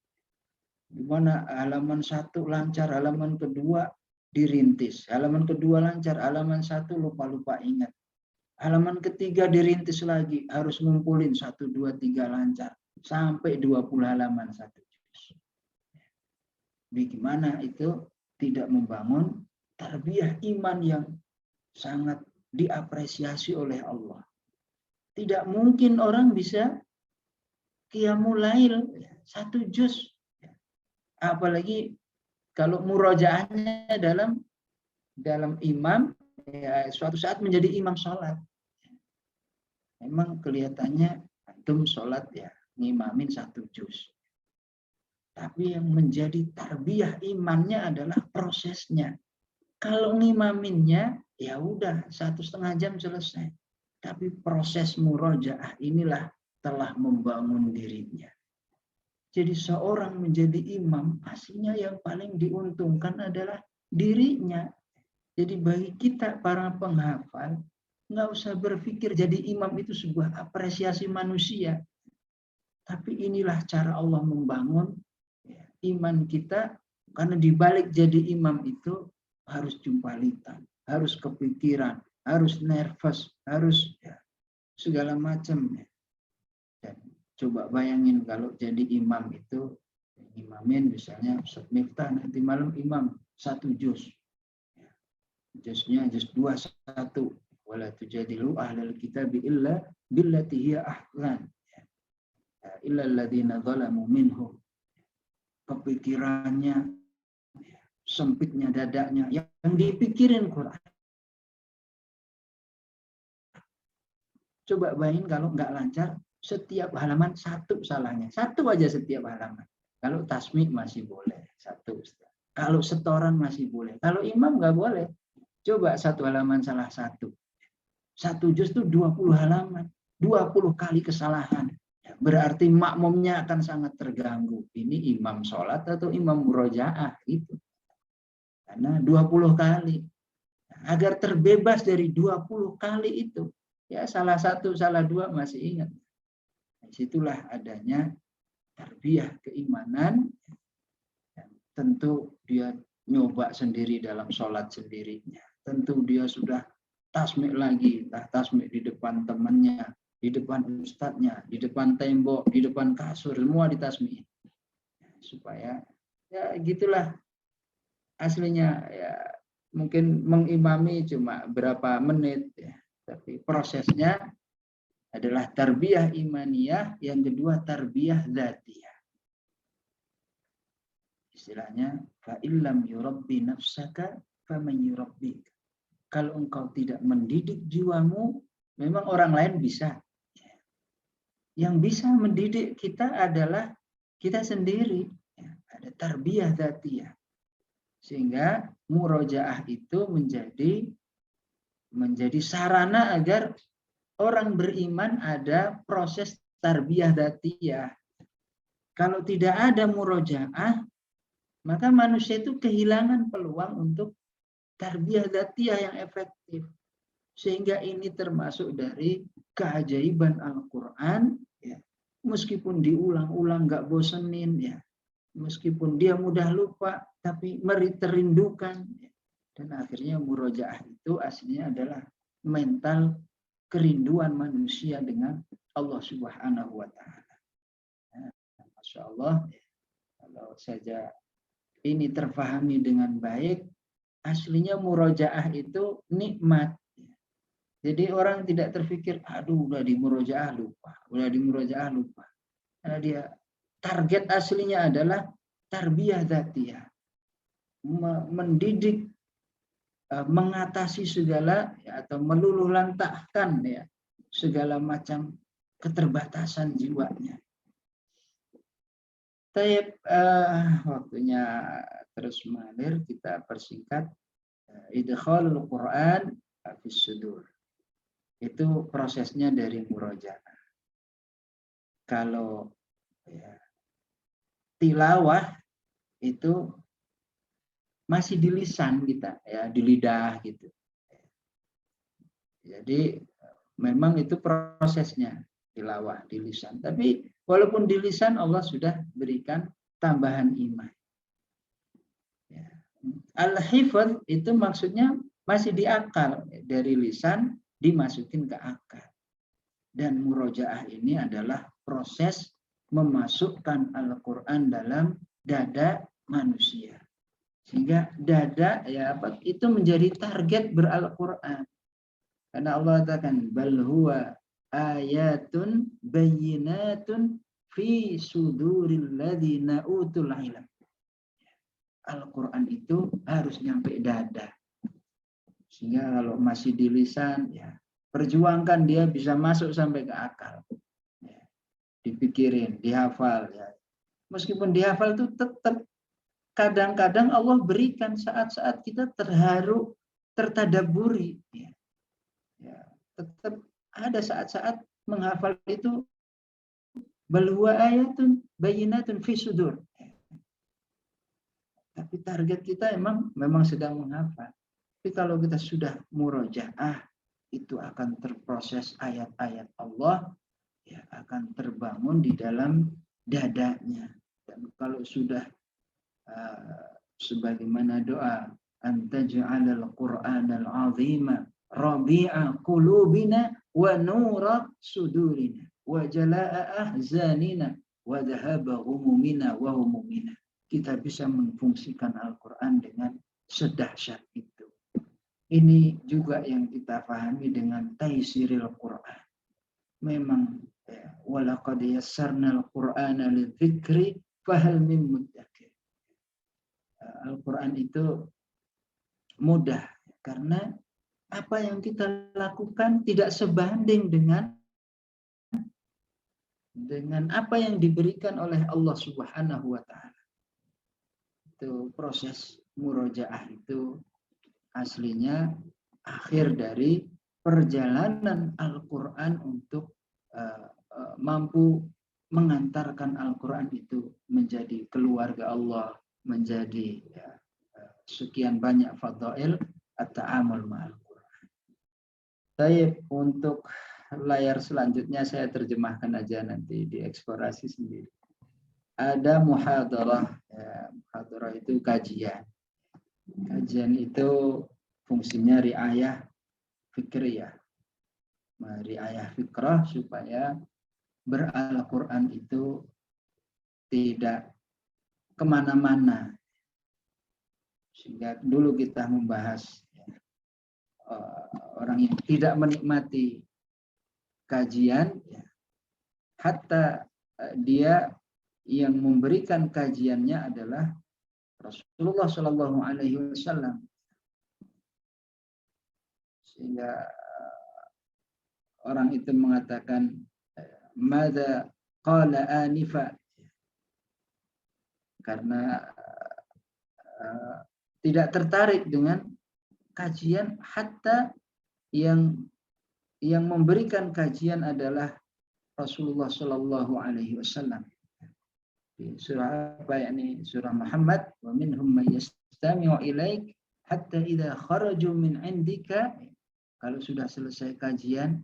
Gimana halaman 1 lancar, halaman kedua dirintis, halaman kedua lancar, halaman 1 lupa-lupa ingat. Halaman ketiga dirintis lagi, harus ngumpulin 1, 2, 3 lancar. Sampai 20 halaman 1 juz. Bagaimana itu tidak membangun tarbiyah iman yang sangat diapresiasi oleh Allah. Tidak mungkin orang bisa qiyamul lail 1 juz. Apalagi kalau murojaahnya dalam imam, ya, suatu saat menjadi imam sholat. Memang kelihatannya antum sholat ya ngimamin 1 juz. Tapi yang menjadi tarbiyah imannya adalah prosesnya. Kalau ngimaminnya ya udah 1,5 jam selesai. Tapi proses murojaah inilah telah membangun dirinya. Jadi seorang menjadi imam pastinya yang paling diuntungkan adalah dirinya. Jadi bagi kita para penghafal, nggak usah berpikir jadi imam itu sebuah apresiasi manusia. Tapi inilah cara Allah membangun iman kita, karena dibalik jadi imam itu harus jumpalitan, harus kepikiran, harus nervous, harus ya, segala macam. Dan coba bayangin kalau jadi imam itu, imamin misalnya Ustaz Miftah nanti malam imam 1 juz. Juznya juz 21. Wala tujadilu ahlal kitabi illa billati hiya ahsan. Illa alladziina zalamu minhum. Kepikirannya, sempitnya dadanya, yang dipikirin Quran. Coba bayangin kalau nggak lancar, setiap halaman 1 salahnya. 1 aja setiap halaman. Kalau tasmi masih boleh, 1. Kalau setoran masih boleh. Kalau imam nggak boleh. Coba 1 halaman salah 1. 1 juz itu 20 halaman. 20 kali kesalahan. Berarti makmumnya akan sangat terganggu. Ini imam sholat atau imam murojaah gitu. Karena 20 kali. Agar terbebas dari 20 kali itu. Ya salah 1, salah 2 masih ingat. Disitulah adanya tarbiyah keimanan. Tentu dia nyoba sendiri dalam sholat sendirinya. Tentu dia sudah tasmik lagi. Tasmik di depan temannya, di depan ustadznya, di depan tembok, di depan kasur, semua ditasmik. Supaya ya gitulah aslinya ya, mungkin mengimami cuma berapa menit ya, tapi prosesnya adalah tarbiyah imaniyah, yang kedua tarbiyah dzatiyah. Istilahnya fa illam yurabbi nafsaka faman yurabbik. Kalau engkau tidak mendidik jiwamu, memang orang lain bisa. Yang bisa mendidik kita adalah kita sendiri. Ada tarbiyah dzatiyah. Sehingga murojaah itu menjadi sarana agar orang beriman ada proses tarbiyah dzatiyah. Kalau tidak ada murojaah, maka manusia itu kehilangan peluang untuk tarbiyah dzatiyah yang efektif. Sehingga ini termasuk dari keajaiban Al-Quran, ya. Meskipun diulang-ulang nggak bosenin, ya. Meskipun dia mudah lupa, tapi terindukan. Ya. Dan akhirnya murojaah itu aslinya adalah mental kerinduan manusia dengan Allah Subhanahu wa Ta'ala. Nah, Masya Allah, kalau saja ini terpahami dengan baik, aslinya murojaah itu nikmat. Jadi orang tidak terpikir, aduh udah di murojaah lupa, Karena dia target aslinya adalah tarbiyah dzatiyah. Mendidik, mengatasi segala, ya, atau meluluhlantahkan, ya, segala macam keterbatasan jiwanya. Waktunya terus mengalir, kita persingkat. Idkhalul Quran fis sudur. Itu prosesnya dari murojaah. Kalau ya, tilawah itu masih di lisan kita, ya, di lidah gitu. Jadi memang itu prosesnya tilawah di lisan. Tapi walaupun di lisan Allah sudah berikan tambahan iman. Ya. Al-hifadz itu maksudnya masih di akal, dari lisan dimasukin ke akal. Dan murojaah ini adalah proses memasukkan Al-Quran dalam dada manusia. Sehingga dada, ya, itu menjadi target beral-Quran. Karena Allah katakan, bal huwa ayatun bayyinatun fi suduril ladzina utul ilm. Al-Quran itu harus nyampe dada. Sehingga kalau masih di lisan, ya, perjuangkan dia bisa masuk sampai ke akal. Ya, dipikirin, dihafal. Ya. Meskipun dihafal itu tetap kadang-kadang Allah berikan saat-saat kita terharu, tertadaburi. Ya. Ya, tetap ada saat-saat menghafal itu bal huwa ayatun bayyinatun fi sudur. Ya. Tapi target kita memang sedang menghafal. Tapi kalau kita sudah murojaah, itu akan terproses ayat-ayat Allah, ya, akan terbangun di dalam dadanya. Dan kalau sudah sebagaimana doa, antaj'alal qur'anal azima rabi'a qulubina wa nura sudurina wa jalaa ahzanina wa dhahaba humumina wa humumina. Kita bisa memfungsikan Al-Quran dengan sedahsyat itu. Ini juga yang kita pahami dengan taisiril Quran. Memang, ya, walaqad yassarnal Qur'ana lidzikri fahal min muddakir. Al-Quran itu mudah karena apa yang kita lakukan tidak sebanding dengan apa yang diberikan oleh Allah Subhanahu wa Ta'ala. Itu proses murojaah itu aslinya akhir dari perjalanan Al-Quran untuk mampu mengantarkan Al-Quran itu menjadi keluarga Allah, menjadi, ya, sekian banyak fadail at-ta'amul ma'al Quran. Baik, untuk layar selanjutnya saya terjemahkan aja, nanti dieksplorasi sendiri. Ada muhadarah, ya, muhadarah itu kajian. Kajian itu fungsinya riayah fikriyah. Riayah fikrah supaya beral-Quran itu tidak kemana-mana. Sehingga dulu kita membahas, ya, orang yang tidak menikmati kajian, ya, hatta dia yang memberikan kajiannya adalah Rasulullah Shallallahu Alaihi Wasallam. Sehingga orang itu mengatakan madza qala anifa, karena tidak tertarik dengan kajian, hatta yang memberikan kajian adalah Rasulullah Shallallahu Alaihi Wasallam. Di surah apa yakni surah Muhammad, wa minhum may yastami'u ilaik hatta idza kharaju min indika, kalau sudah selesai kajian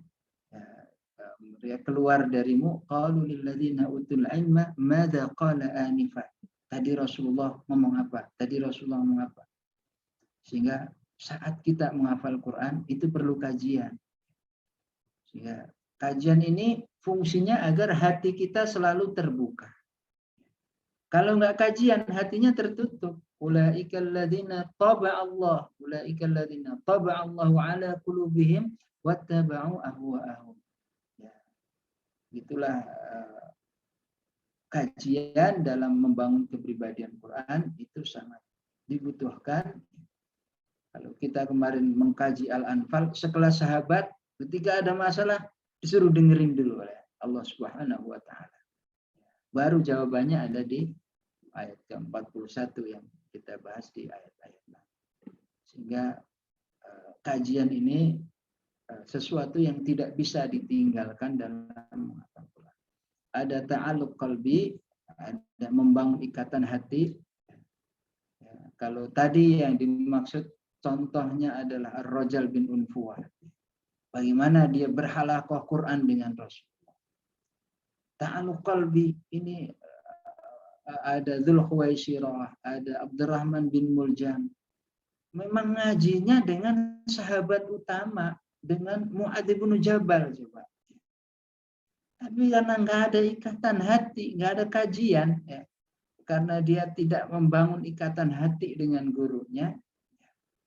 ya keluar darimu, qalu lil ladzina utul ilma madza qala anifa, tadi Rasulullah ngomong apa, tadi Rasulullah ngomong apa. Sehingga saat kita menghafal Quran itu perlu kajian. Sehingga kajian ini fungsinya agar hati kita selalu terbuka. Kalau nggak kajian, hatinya tertutup. Ulaika alladzina taba'allah, ulaika alladzina taba'allahu ala qulubihim wattaba'u ahwa'ahum. Ya. Itulah kajian dalam membangun kepribadian Quran itu sangat dibutuhkan. Kalau kita kemarin mengkaji Al-Anfal, sekelas sahabat, ketika ada masalah disuruh dengerin dulu oleh Allah Subhanahu wa taala. Baru jawabannya ada di ayat ke-41 yang kita bahas di ayat-ayat lain. Sehingga kajian ini sesuatu yang tidak bisa ditinggalkan dalam menghafal Quran. Ada ta'alluq qalbi, ada membangun ikatan hati. Ya, kalau tadi yang dimaksud contohnya adalah Ar-Rajal bin Unfuwah. Bagaimana dia berhalaqah Quran dengan Rasulullah. Ta'alluq qalbi ini ada Dzul Khuwaisirah, ada Abdurrahman bin Muljam. Memang ngajinya dengan sahabat utama, dengan Mu'adz bin Jabal coba. Tapi karena nggak ada ikatan hati, nggak ada kajian, ya, karena dia tidak membangun ikatan hati dengan gurunya,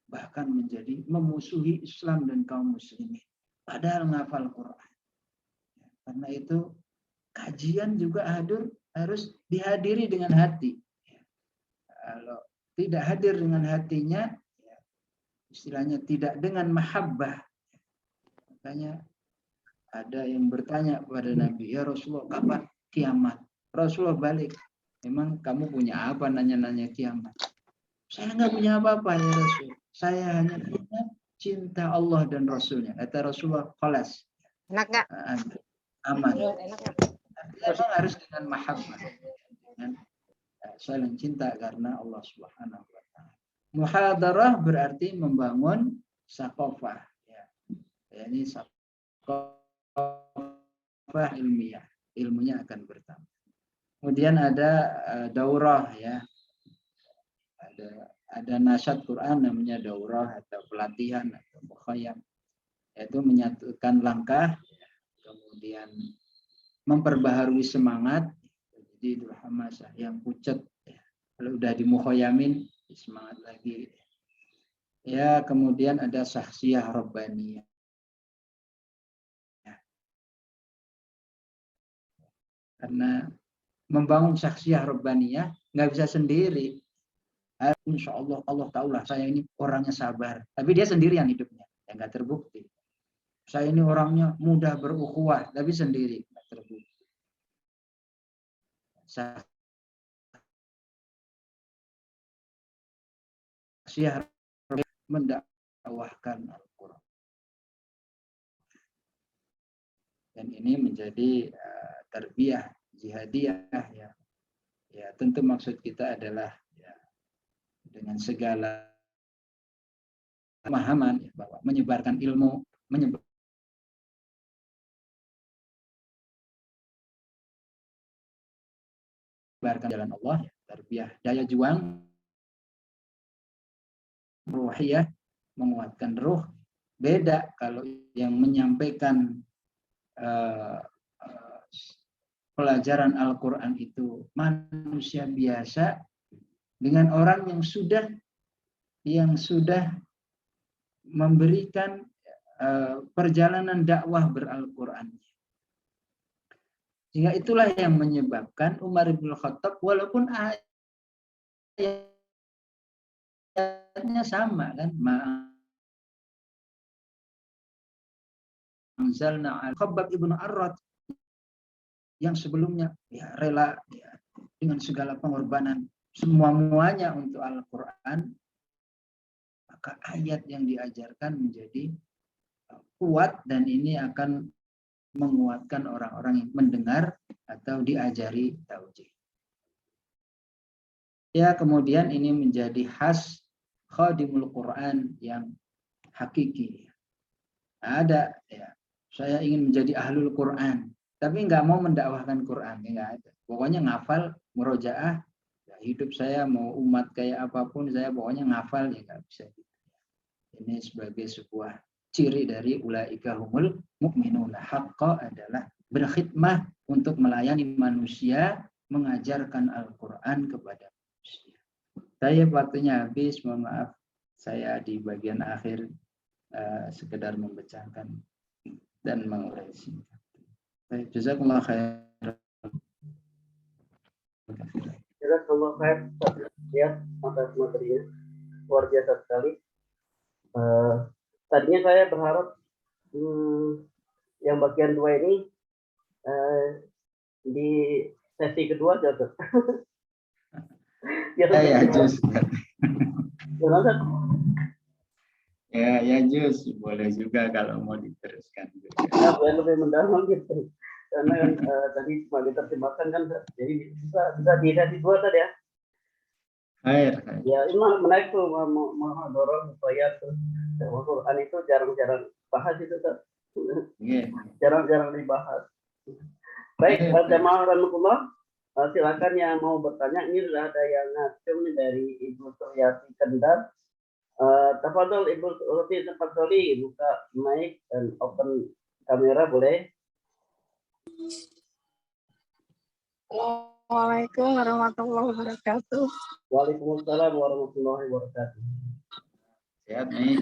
bahkan menjadi memusuhi Islam dan kaum muslimin. Padahal menghafal Quran. Karena itu kajian juga harus dihadiri dengan hati. Kalau tidak hadir dengan hatinya, istilahnya tidak dengan mahabbah. Makanya ada yang bertanya kepada Nabi, ya Rasulullah, kapan kiamat? Rasulullah balik, memang kamu punya apa nanya-nanya kiamat? Saya nggak punya apa-apa ya Rasul. Saya hanya punya cinta Allah dan Rasulnya. Kata Rasulullah, khalas. Enak nggak? Aman. Enak nggak? Memang harus dengan mahabbah, dengan saling cinta karena Allah Subhanahu wa taala. Muhadarah berarti membangun saqafah, ya. Ini saqafah ilmiah, ilmunya akan bertambah. Kemudian ada daurah, ya. Ada nasyad Quran namanya daurah atau pelatihan atau mukhayyam, yaitu menyatukan langkah, kemudian memperbaharui semangat. Jadi itu hamasah yang pucat, ya. Kalau udah dimukhayamin semangat lagi, ya. Kemudian ada syakhsiyah rabbaniyah, ya. Karena membangun syakhsiyah rabbaniyah nggak bisa sendiri. Insya Allah, Allah tahulah saya ini orangnya sabar, tapi dia sendirian hidupnya, ya nggak terbukti. Saya ini orangnya mudah berukhuwah, tapi sendiri, nggak terbukti. Syakhsiyah mendakwahkan Al-Quran. Dan ini menjadi tarbiyah jihadiyah, ya. Ya, tentu maksud kita adalah ya, dengan segala pemahaman, ya, bahwa menyebarkan ilmu, menyebarkan jalan Allah, ya, tarbiyah daya juang ruhiyah, menguatkan ruh. Beda kalau yang menyampaikan pelajaran Al-Quran itu manusia biasa dengan orang yang sudah memberikan perjalanan dakwah ber-Al-Quran. Sehingga itulah yang menyebabkan Umar bin Khattab, walaupun ayatnya sama kan, anzalna al-Khabbab ibnu Arad yang sebelumnya ya rela ya, dengan segala pengorbanan semua-muanya untuk Al-Quran, maka ayat yang diajarkan menjadi kuat dan ini akan menguatkan orang-orang yang mendengar atau diajari taujih. Ya, kemudian ini menjadi khas khadimul Quran yang hakiki. Ada ya, saya ingin menjadi ahlul Quran, tapi nggak mau mendakwahkan Quran, nggak ada. Pokoknya ngafal, murojaah, ya, hidup saya mau umat kayak apapun, saya pokoknya ngafal ya nggak bisa. Ini sebagai sebuah ciri dari ulaika humul mu'minuna haqqa adalah berkhidmah untuk melayani manusia, mengajarkan Al-Quran kepada manusia. Saya waktunya habis, mohon maaf saya di bagian akhir sekedar membacakan dan mengurai singkat. Baik, jazakumullah khairan. Jazakallah khair ya atas materinya, luar biasa sekali. Tadinya saya berharap yang bagian 2 ini di sesi kedua jatuh. Ya jus. Ya jus boleh juga kalau mau diteruskan. Ya, biar lebih mendalam gitu. Karena kan tadi cuma diterjemahkan kan, jadi bisa di sesi 2 tadi ya. Ya, ini menaik tuh mendorong supaya tuh Al-Quran itu jarang-jarang bahas itu kan. Jarang-jarang dibahas. Baik, jamaah rahmatullah, silakan yang mau bertanya. Ini sudah ada yang ngacung dari Ibu Suryati Kendar. Tafadhol Ibu Suryati, tafadholi buka mic dan open kamera boleh. Assalamualaikum warahmatullahi wabarakatuh. Waalaikumsalam warahmatullahi wabarakatuh. Sehat nih.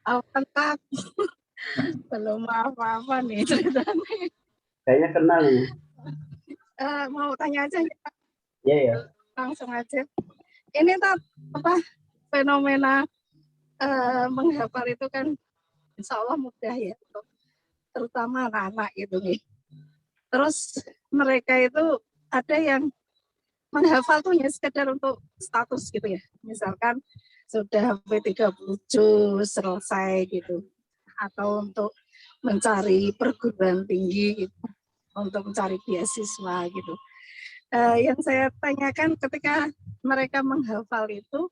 Alhamdulillah. Belum apa-apa nih ceritanya. Kayaknya kenal nih. Mau tanya aja ya? Iya ya. Langsung aja. Ini apa fenomena menghafal itu kan insya Allah mudah ya, terutama anak-anak gitu nih. Terus mereka itu ada yang menghafal tuh ya sekedar untuk status gitu ya. Misalkan sudah sampai 30 juz selesai gitu. Atau untuk mencari perguruan tinggi gitu. Untuk mencari beasiswa gitu. Yang saya tanyakan ketika mereka menghafal itu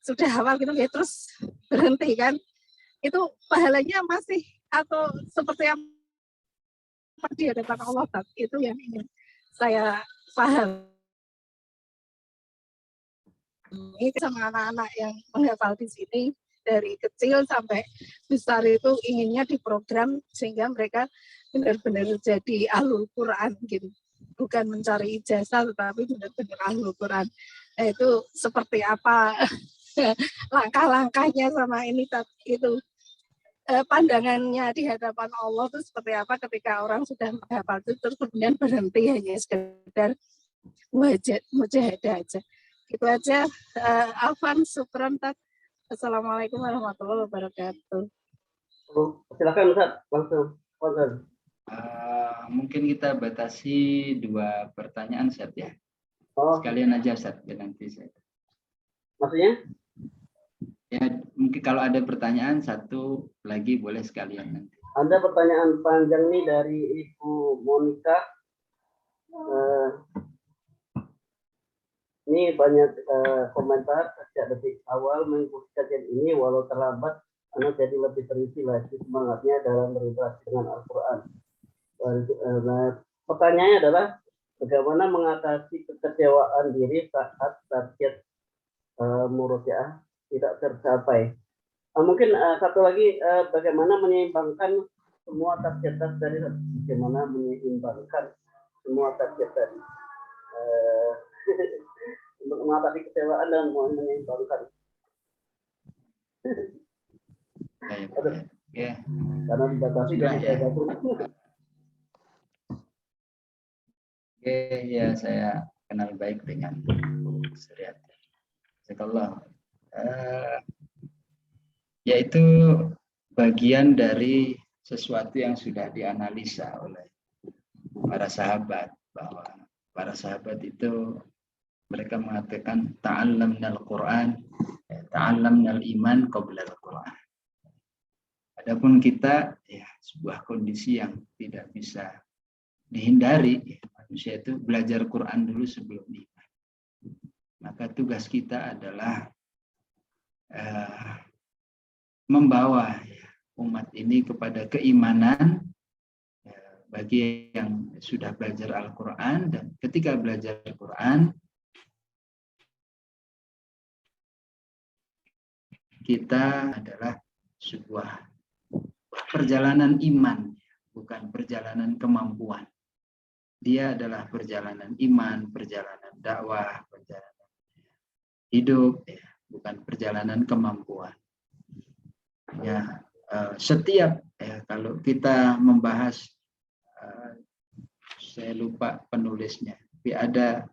sudah hafal gitu ya terus berhenti kan. Itu pahalanya masih atau seperti apa di hadapan Allah, itu yang ingin saya paham. Ini sama anak-anak yang menghafal di sini dari kecil sampai besar itu inginnya diprogram sehingga mereka benar-benar jadi ahlul Quran gitu. Bukan mencari ijazah tetapi benar-benar ahlul Quran. Nah, itu seperti apa langkah-langkahnya sama ini itu pandangannya di hadapan Allah itu seperti apa ketika orang sudah menghafal itu terus kemudian berhenti hanya sekedar mujahadah aja. Itu aja. Alfan, syukran. Assalamualaikum warahmatullahi wabarakatuh. Silakan Ustaz, langsung. Mungkin kita batasi 2 pertanyaan Ustaz ya. Sekalian aja Ustaz, nanti saya. Maksudnya? Ya, mungkin kalau ada pertanyaan 1 lagi boleh sekalian nanti. Ada pertanyaan panjang nih dari Ibu Monica. Ini banyak komentar sejak detik awal mengikuti kajian ini, walau terlambat, karena jadi lebih terisi lagi semangatnya dalam berinteraksi dengan Al-Quran. Pertanyaannya adalah, bagaimana mengatasi kekecewaan diri saat target murojaah tidak tercapai? Mungkin satu lagi, bagaimana menyeimbangkan semua target dari bagaimana menyeimbangkan semua target tadi untuk mengatasi kecewaan dan menyeimbangkan. Ya. Karena dibatasi dari saya satu. Ya, saya kenal baik dengan Bu Suryati. Jazakallah. yaitu bagian dari sesuatu yang sudah dianalisa oleh para sahabat, bahwa para sahabat itu mereka mengatakan ta'allamnal Qur'an, ta'allamnal iman qabla al-Qur'an. Adapun kita, ya, sebuah kondisi yang tidak bisa dihindari, ya, manusia itu belajar Quran dulu sebelum iman. Maka tugas kita adalah membawa, ya, umat ini kepada keimanan, ya, bagi yang sudah belajar Al-Quran, dan ketika belajar Al-Quran kita adalah sebuah perjalanan iman, bukan perjalanan kemampuan. Dia adalah perjalanan iman, perjalanan dakwah, perjalanan hidup, ya, bukan perjalanan kemampuan. Ya, setiap, ya, kalau kita membahas, saya lupa penulisnya, tapi ada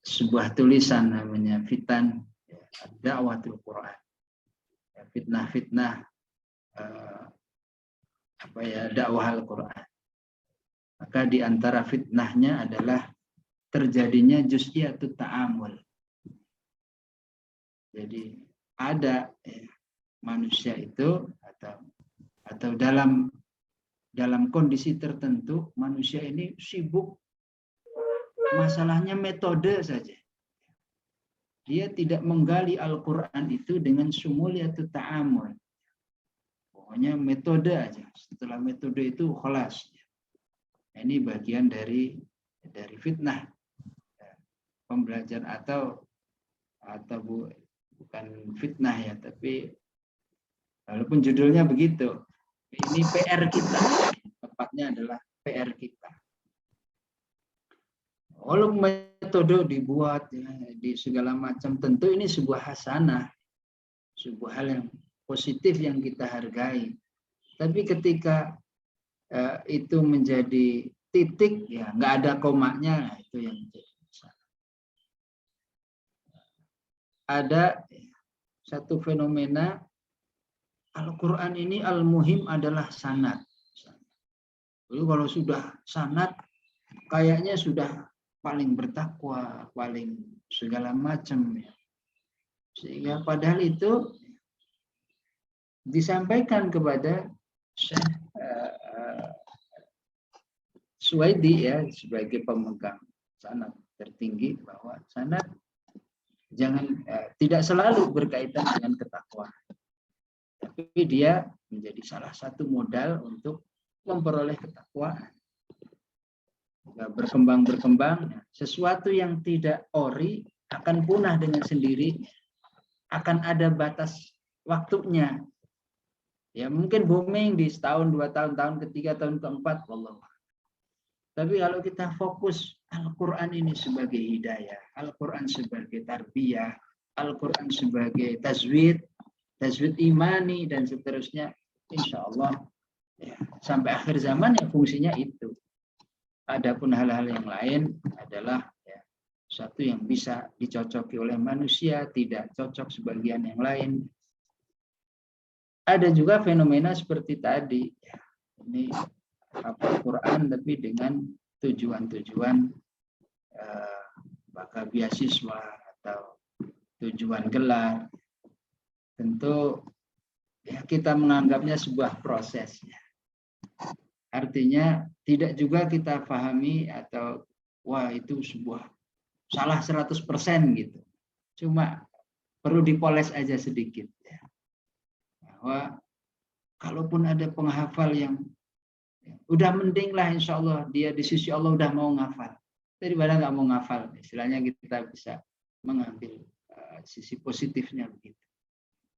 sebuah tulisan namanya Fitan, ya, Da'watul Quran, ya, fitnah-fitnah dakwah Al-Quran. Maka di antara fitnahnya adalah terjadinya juz'iyatut ta'amul. Jadi ada, ya, manusia itu atau dalam kondisi tertentu manusia ini sibuk, masalahnya metode saja. Dia tidak menggali Al-Quran itu dengan sumuliyatut ta'amul. Pokoknya metode aja. Setelah metode itu khalas. Ini bagian dari fitnah pembelajaran atau bukan fitnah, ya, tapi walaupun judulnya begitu, ini PR kita, tepatnya adalah PR kita. Kalau metode dibuat, ya, di segala macam, tentu ini sebuah hasanah, sebuah hal yang positif yang kita hargai. Tapi ketika itu menjadi titik, ya, nggak ada komanya, itu yang menjadi masalah. Ada satu fenomena, Al-Quran ini al-muhim adalah sanad. Lalu kalau sudah sanad, kayaknya sudah paling bertakwa, paling segala macam, ya. Sehingga padahal itu disampaikan kepada Suwaidi, ya, sebagai pemegang sanad tertinggi, bahwa sanad tidak selalu berkaitan dengan ketakwaan, tapi dia menjadi salah satu modal untuk memperoleh ketakwaan. Berkembang, sesuatu yang tidak ori akan punah dengan sendiri, akan ada batas waktunya. Ya, mungkin booming di setahun, 2 tahun, tahun ketiga, tahun keempat, wallahu. Tapi kalau kita fokus Al-Quran ini sebagai hidayah, Al-Quran sebagai tarbiyah, Al-Quran sebagai tajwid imani, dan seterusnya, insya Allah, ya, sampai akhir zaman, ya, fungsinya itu. Adapun hal-hal yang lain adalah, ya, satu yang bisa dicocoki oleh manusia, tidak cocok sebagian yang lain. Ada juga fenomena seperti tadi, ya, ini Al-Quran tapi dengan tujuan-tujuan bakal beasiswa atau tujuan gelar. Tentu, ya, kita menganggapnya sebuah proses, ya. Artinya tidak juga kita pahami atau wah itu sebuah salah 100% gitu. Cuma perlu dipoles aja sedikit, ya. Bahwa kalaupun ada penghafal yang udah mending lah, insya Allah dia di sisi Allah udah mau ngafal, daripada nggak mau ngafal. Istilahnya kita bisa mengambil sisi positifnya begitu.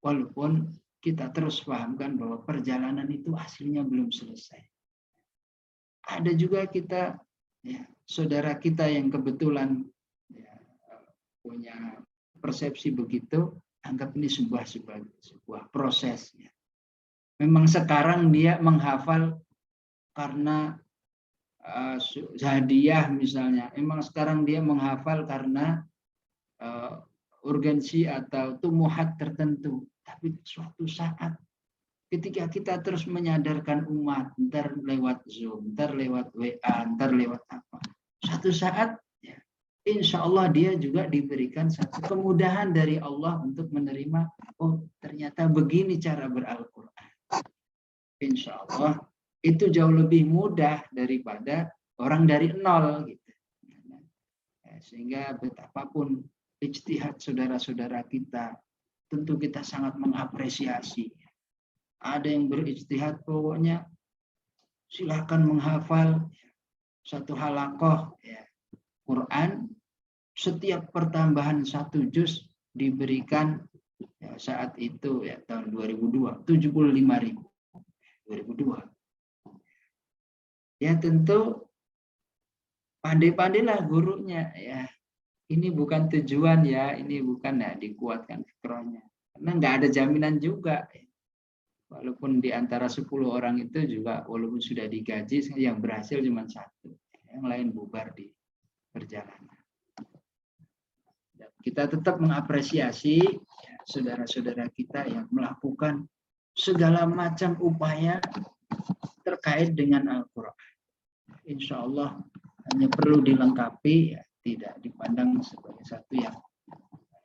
Walaupun kita terus pahamkan bahwa perjalanan itu hasilnya belum selesai. Ada juga kita, ya, saudara kita yang kebetulan, ya, punya persepsi begitu, anggap ini sebuah proses, ya. Memang sekarang dia menghafal karena hadiah misalnya. Memang sekarang dia menghafal karena urgensi atau tumuhat tertentu. Tapi suatu saat ketika kita terus menyadarkan umat, ntar lewat Zoom, ntar lewat WA, ntar lewat apa. Suatu saat, ya, insya Allah dia juga diberikan satu kemudahan dari Allah untuk menerima, oh ternyata begini cara Al-Quran. Insya Allah itu jauh lebih mudah daripada orang dari nol. Gitu. Sehingga betapapun ijtihad saudara-saudara kita, tentu kita sangat mengapresiasi. Ada yang berijtihad pokoknya silakan menghafal satu halaqah ya, Quran, setiap pertambahan 1 juz diberikan ya, saat itu ya tahun 2002 75.000. 2002. Ya tentu pandai-pandailah gurunya ya. Ini bukan tujuan ya, ini bukan ya dikuatkan fikrohnya. Karena nggak ada jaminan juga. Walaupun di antara 10 orang itu juga walaupun sudah digaji, yang berhasil cuma 1. Yang lain bubar di perjalanan. Kita tetap mengapresiasi ya, saudara-saudara kita yang melakukan segala macam upaya terkait dengan Al-Quran. Insya Allah hanya perlu dilengkapi, ya, tidak dipandang sebagai satu yang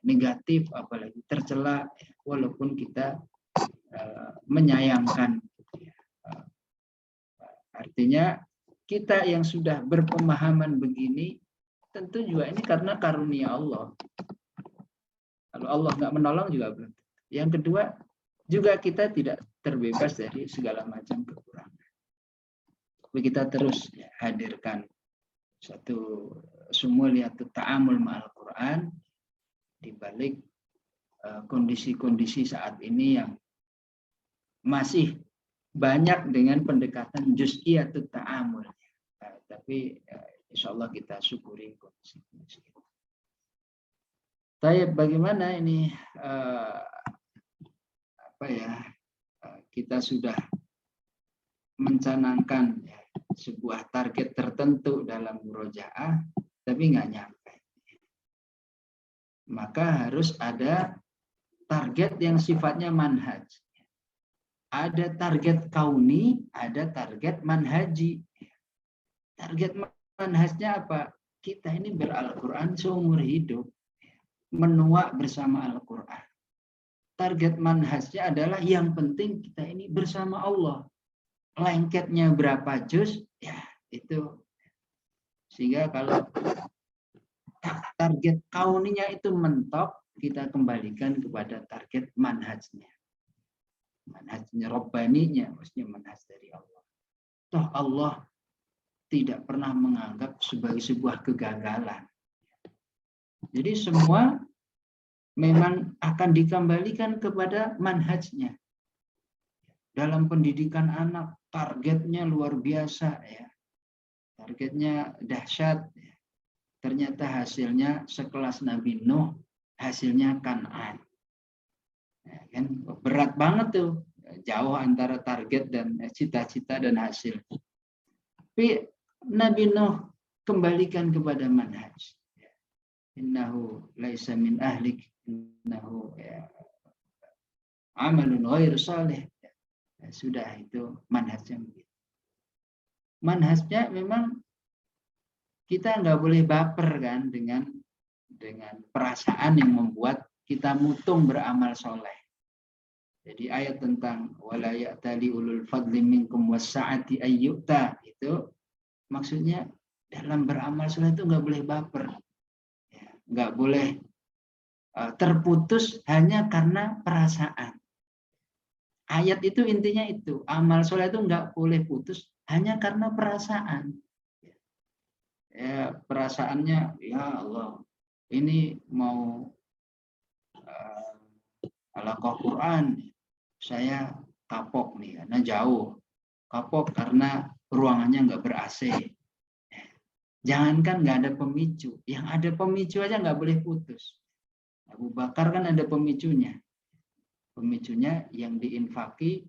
negatif, apalagi tercela, ya, walaupun kita menyayangkan. Artinya kita yang sudah berpemahaman begini, tentu juga ini karena karunia Allah. Kalau Allah nggak menolong juga belum. Yang kedua, juga kita tidak terbebas dari segala macam kekurangan. Tapi kita terus ya, hadirkan satu sumuliatut ta'amul ma'al Quran di balik kondisi-kondisi saat ini yang masih banyak dengan pendekatan juz'iyatut ta'amul. Tapi insya Allah kita syukuri kondisi-kondisi itu. Baik, bagaimana ini kita sudah mencanangkan ya, sebuah target tertentu dalam murojaah, tapi nggak nyampe. Maka harus ada target yang sifatnya manhaj. Ada target kauni, ada target manhaji. Target manhajnya apa? Kita ini ber-Al-Quran seumur hidup. Menua bersama Al-Quran. Target manhajnya adalah yang penting kita ini bersama Allah. Lengketnya berapa juz, ya itu. Sehingga kalau target kauninya itu mentok, kita kembalikan kepada target manhajnya. Manhajnya Rabbaninya, maksudnya manhaj dari Allah. Toh Allah tidak pernah menganggap sebagai sebuah kegagalan. Jadi semua memang akan dikembalikan kepada manhajnya. Dalam pendidikan anak, targetnya luar biasa ya. Targetnya dahsyat. Ya. Ternyata hasilnya sekelas Nabi Nuh, hasilnya Kan'an. Ya, kan berat banget tuh, jauh antara target dan cita-cita dan hasil. Tapi Nabi Nuh kembalikan kepada manhaj. Innahu laisa min ahlik, innahu ya, amalun ghair salih. Ya, sudah itu manhajnya begitu. Manhajnya memang kita nggak boleh baper kan dengan perasaan yang membuat kita mutung beramal soleh. Jadi ayat tentang wala ya'tali ulul fadli minkum wasa'ati ayyuta itu maksudnya dalam beramal soleh itu nggak boleh baper, ya, nggak boleh terputus hanya karena perasaan. Ayat itu intinya itu, amal soleh itu nggak boleh putus hanya karena perasaan. Ya, perasaannya ya Allah ini mau halaqah Quran, saya kapok nih karena jauh, kapok karena ruangannya nggak ber-AC. Jangankan nggak ada pemicu, yang ada pemicu aja nggak boleh putus. Abu Bakar kan ada pemicunya yang diinfaki,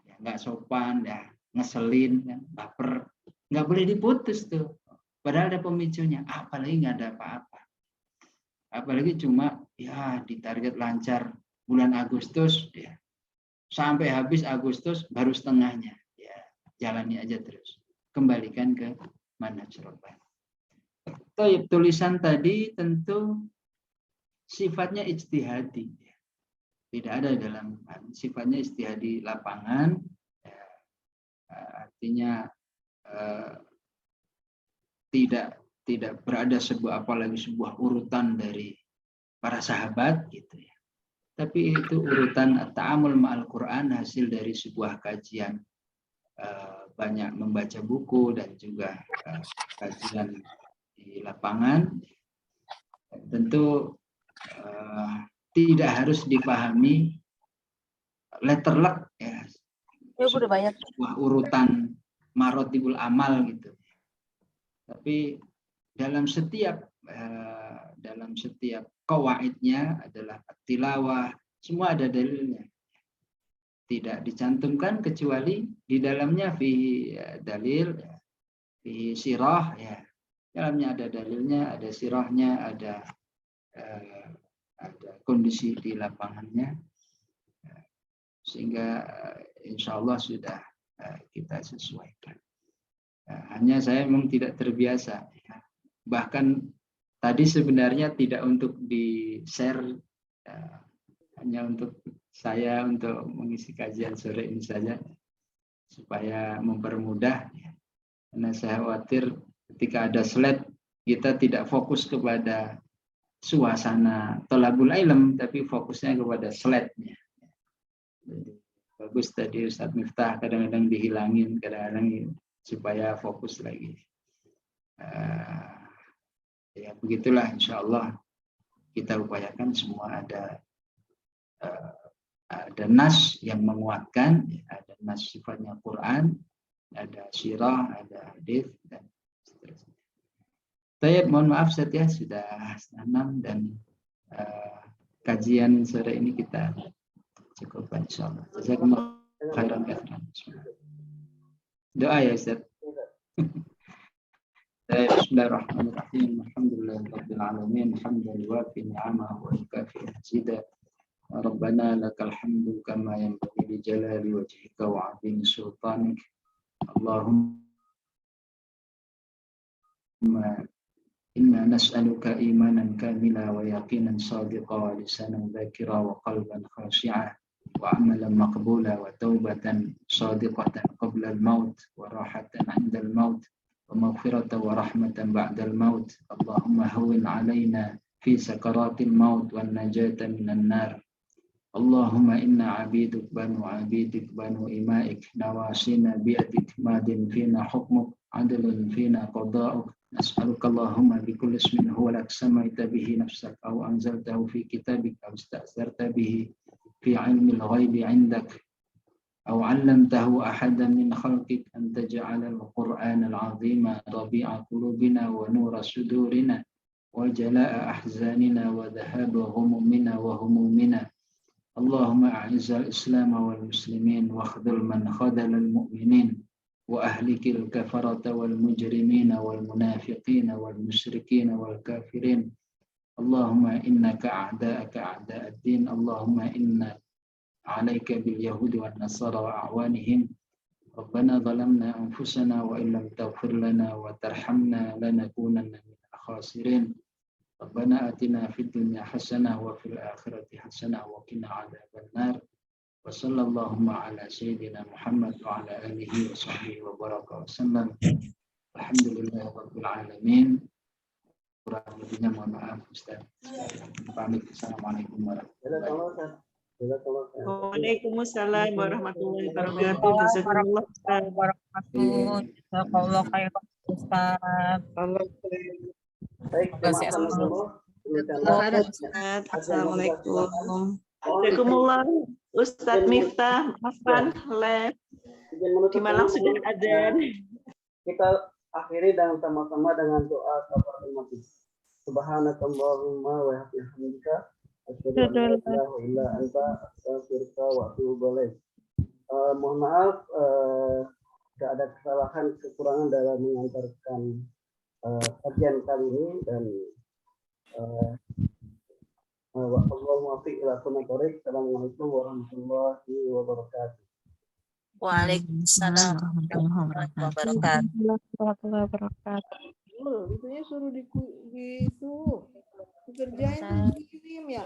ya nggak sopan, ya ngeselin, kan, baper, nggak boleh diputus tuh. Padahal ada pemicunya, apalagi nggak ada apa-apa. Apalagi cuma ya ditarget lancar bulan Agustus ya. Sampai habis Agustus baru setengahnya. Ya, jalani aja terus. Kembalikan ke manhaj Rabbani. Tulisan tadi tentu sifatnya ijtihadi. Tidak ada dalam sifatnya ijtihadi lapangan. Ya, artinya tidak berada apalagi sebuah urutan dari para sahabat gitu ya. Tapi itu urutan ta'amul ma'al Quran hasil dari sebuah kajian, banyak membaca buku dan juga kajian di lapangan. Tentu tidak harus dipahami letterlek ya, sebuah urutan marotibul amal gitu. Tapi dalam setiap qawaidnya adalah tilawah, semua ada dalilnya. Tidak dicantumkan kecuali di dalamnya dalil, fi sirah ya. Dalamnya ada dalilnya, ada sirahnya, ada kondisi di lapangannya. Sehingga insya Allah sudah kita sesuaikan. Hanya saya memang tidak terbiasa. Bahkan tadi sebenarnya tidak untuk di-share, hanya untuk saya untuk mengisi kajian sore ini saja, supaya mempermudah. Karena saya khawatir ketika ada slide, kita tidak fokus kepada suasana thalabul ilm, tapi fokusnya kepada slide-nya. Bagus tadi Ustadz Miftah, kadang-kadang dihilangin, kadang-kadang supaya fokus lagi. Ya begitulah, insya Allah kita upayakan semua ada nas yang menguatkan, ada nas sifatnya Quran, ada sirah, ada hadis dan seterusnya. Baik, mohon maaf ya sudah 6 dan kajian sore ini kita cukupkan insyaallah. Jazakumullah khairan katsiran. Doa ya Ustaz. Bismillahirrahmanirrahim. Alhamdulillahirabbil alamin. Hamdan yuwafi ni'amahu wa yukafi mazida. Rabbana lakal hamdu kama yanbaghi li jalali wajhika wa 'azimi sultanik. Allahumma inna nas'aluka imanan kamila wa yaqinan sadiqa wa lisanan dzakira wa qalban khashi'a wa amalan maqbula wa taubatan sadiqatan qabla al-maut wa rahatan 'inda al-maut wa maghfiratan wa rahmatan ba'da al-maut. Allahumma hawwin 'alaina fi sakaratil maut wan najata minan nar. Allahumma inna 'abidik banu imaik nawasina bi'adik madin fina hukmuk adlun fina qada'uk. Nas'aluka Allahumma bi kulli ismin huwa lak samaita bihi nafsak aw anzaltahu fi kitabik aw ista'sarta bihi fi 'ilmi al-ghaibi 'indak aw 'allamtahu ahadan min khalqik an taj'ala al-Qur'ana al-'azima rabi'a qulubina wa nura sudurina wa jalaa'a ahzanina wa dhahaba ghumumina wa humumina. Allahumma a'izzal Islam wal muslimin wa khudhul man khadhala al-mu'minin wa ahlikil kafarata wal mujrimina wal munafiqina wal musyrikina wal kafirin. Allahumma innaka a'da'aka a'da'ad-din. Allahumma inna 'alaika bil yahudi wan nasara wa a'wanihim. Rabbana zalamna anfusana wa illam taghfir lana wa tarhamna lanakunanna minal khasirin. Rabbana atina fid dunya hasanah wa fil akhirati hasanah wa qina 'adzaban nar. Wa sallallahu ala sayyidina Muhammad wa ala alihi wa sahbihi wa baraka wa sallam. Alhamdulillahi rabbil alamin. Kurang lebihnya mohon maaf Ustaz. Pamit. Assalamualaikum warahmatullahi wabarakatuh. Waalaikumsalam warahmatullahi wabarakatuh. Jazakumullah khairan. Ustaz. Baik, Assalamualaikum. Waalaikumsalam. Ustadz Miftah, Afan, Lab. Di Malang sudah ada. Kita akhiri dan sama-sama dengan doa kafaratul majlis. Subhanakallahumma wa bihamdika asyhadu an la ilaha illa anta astaghfiruka wa atubu ilaik. Mohon maaf jika ada kesalahan kekurangan dalam mengantarkan kajian kali ini dan Wallahu muwaffiq ila aqwamit thoriq. Assalamualaikum warahmatullahi wabarakatuh. Waalaikumsalam warahmatullahi wabarakatuh. Warahmatullahi wabarakatuh. Itunya suruh di itu. Pekerjaan itu dikirim ya.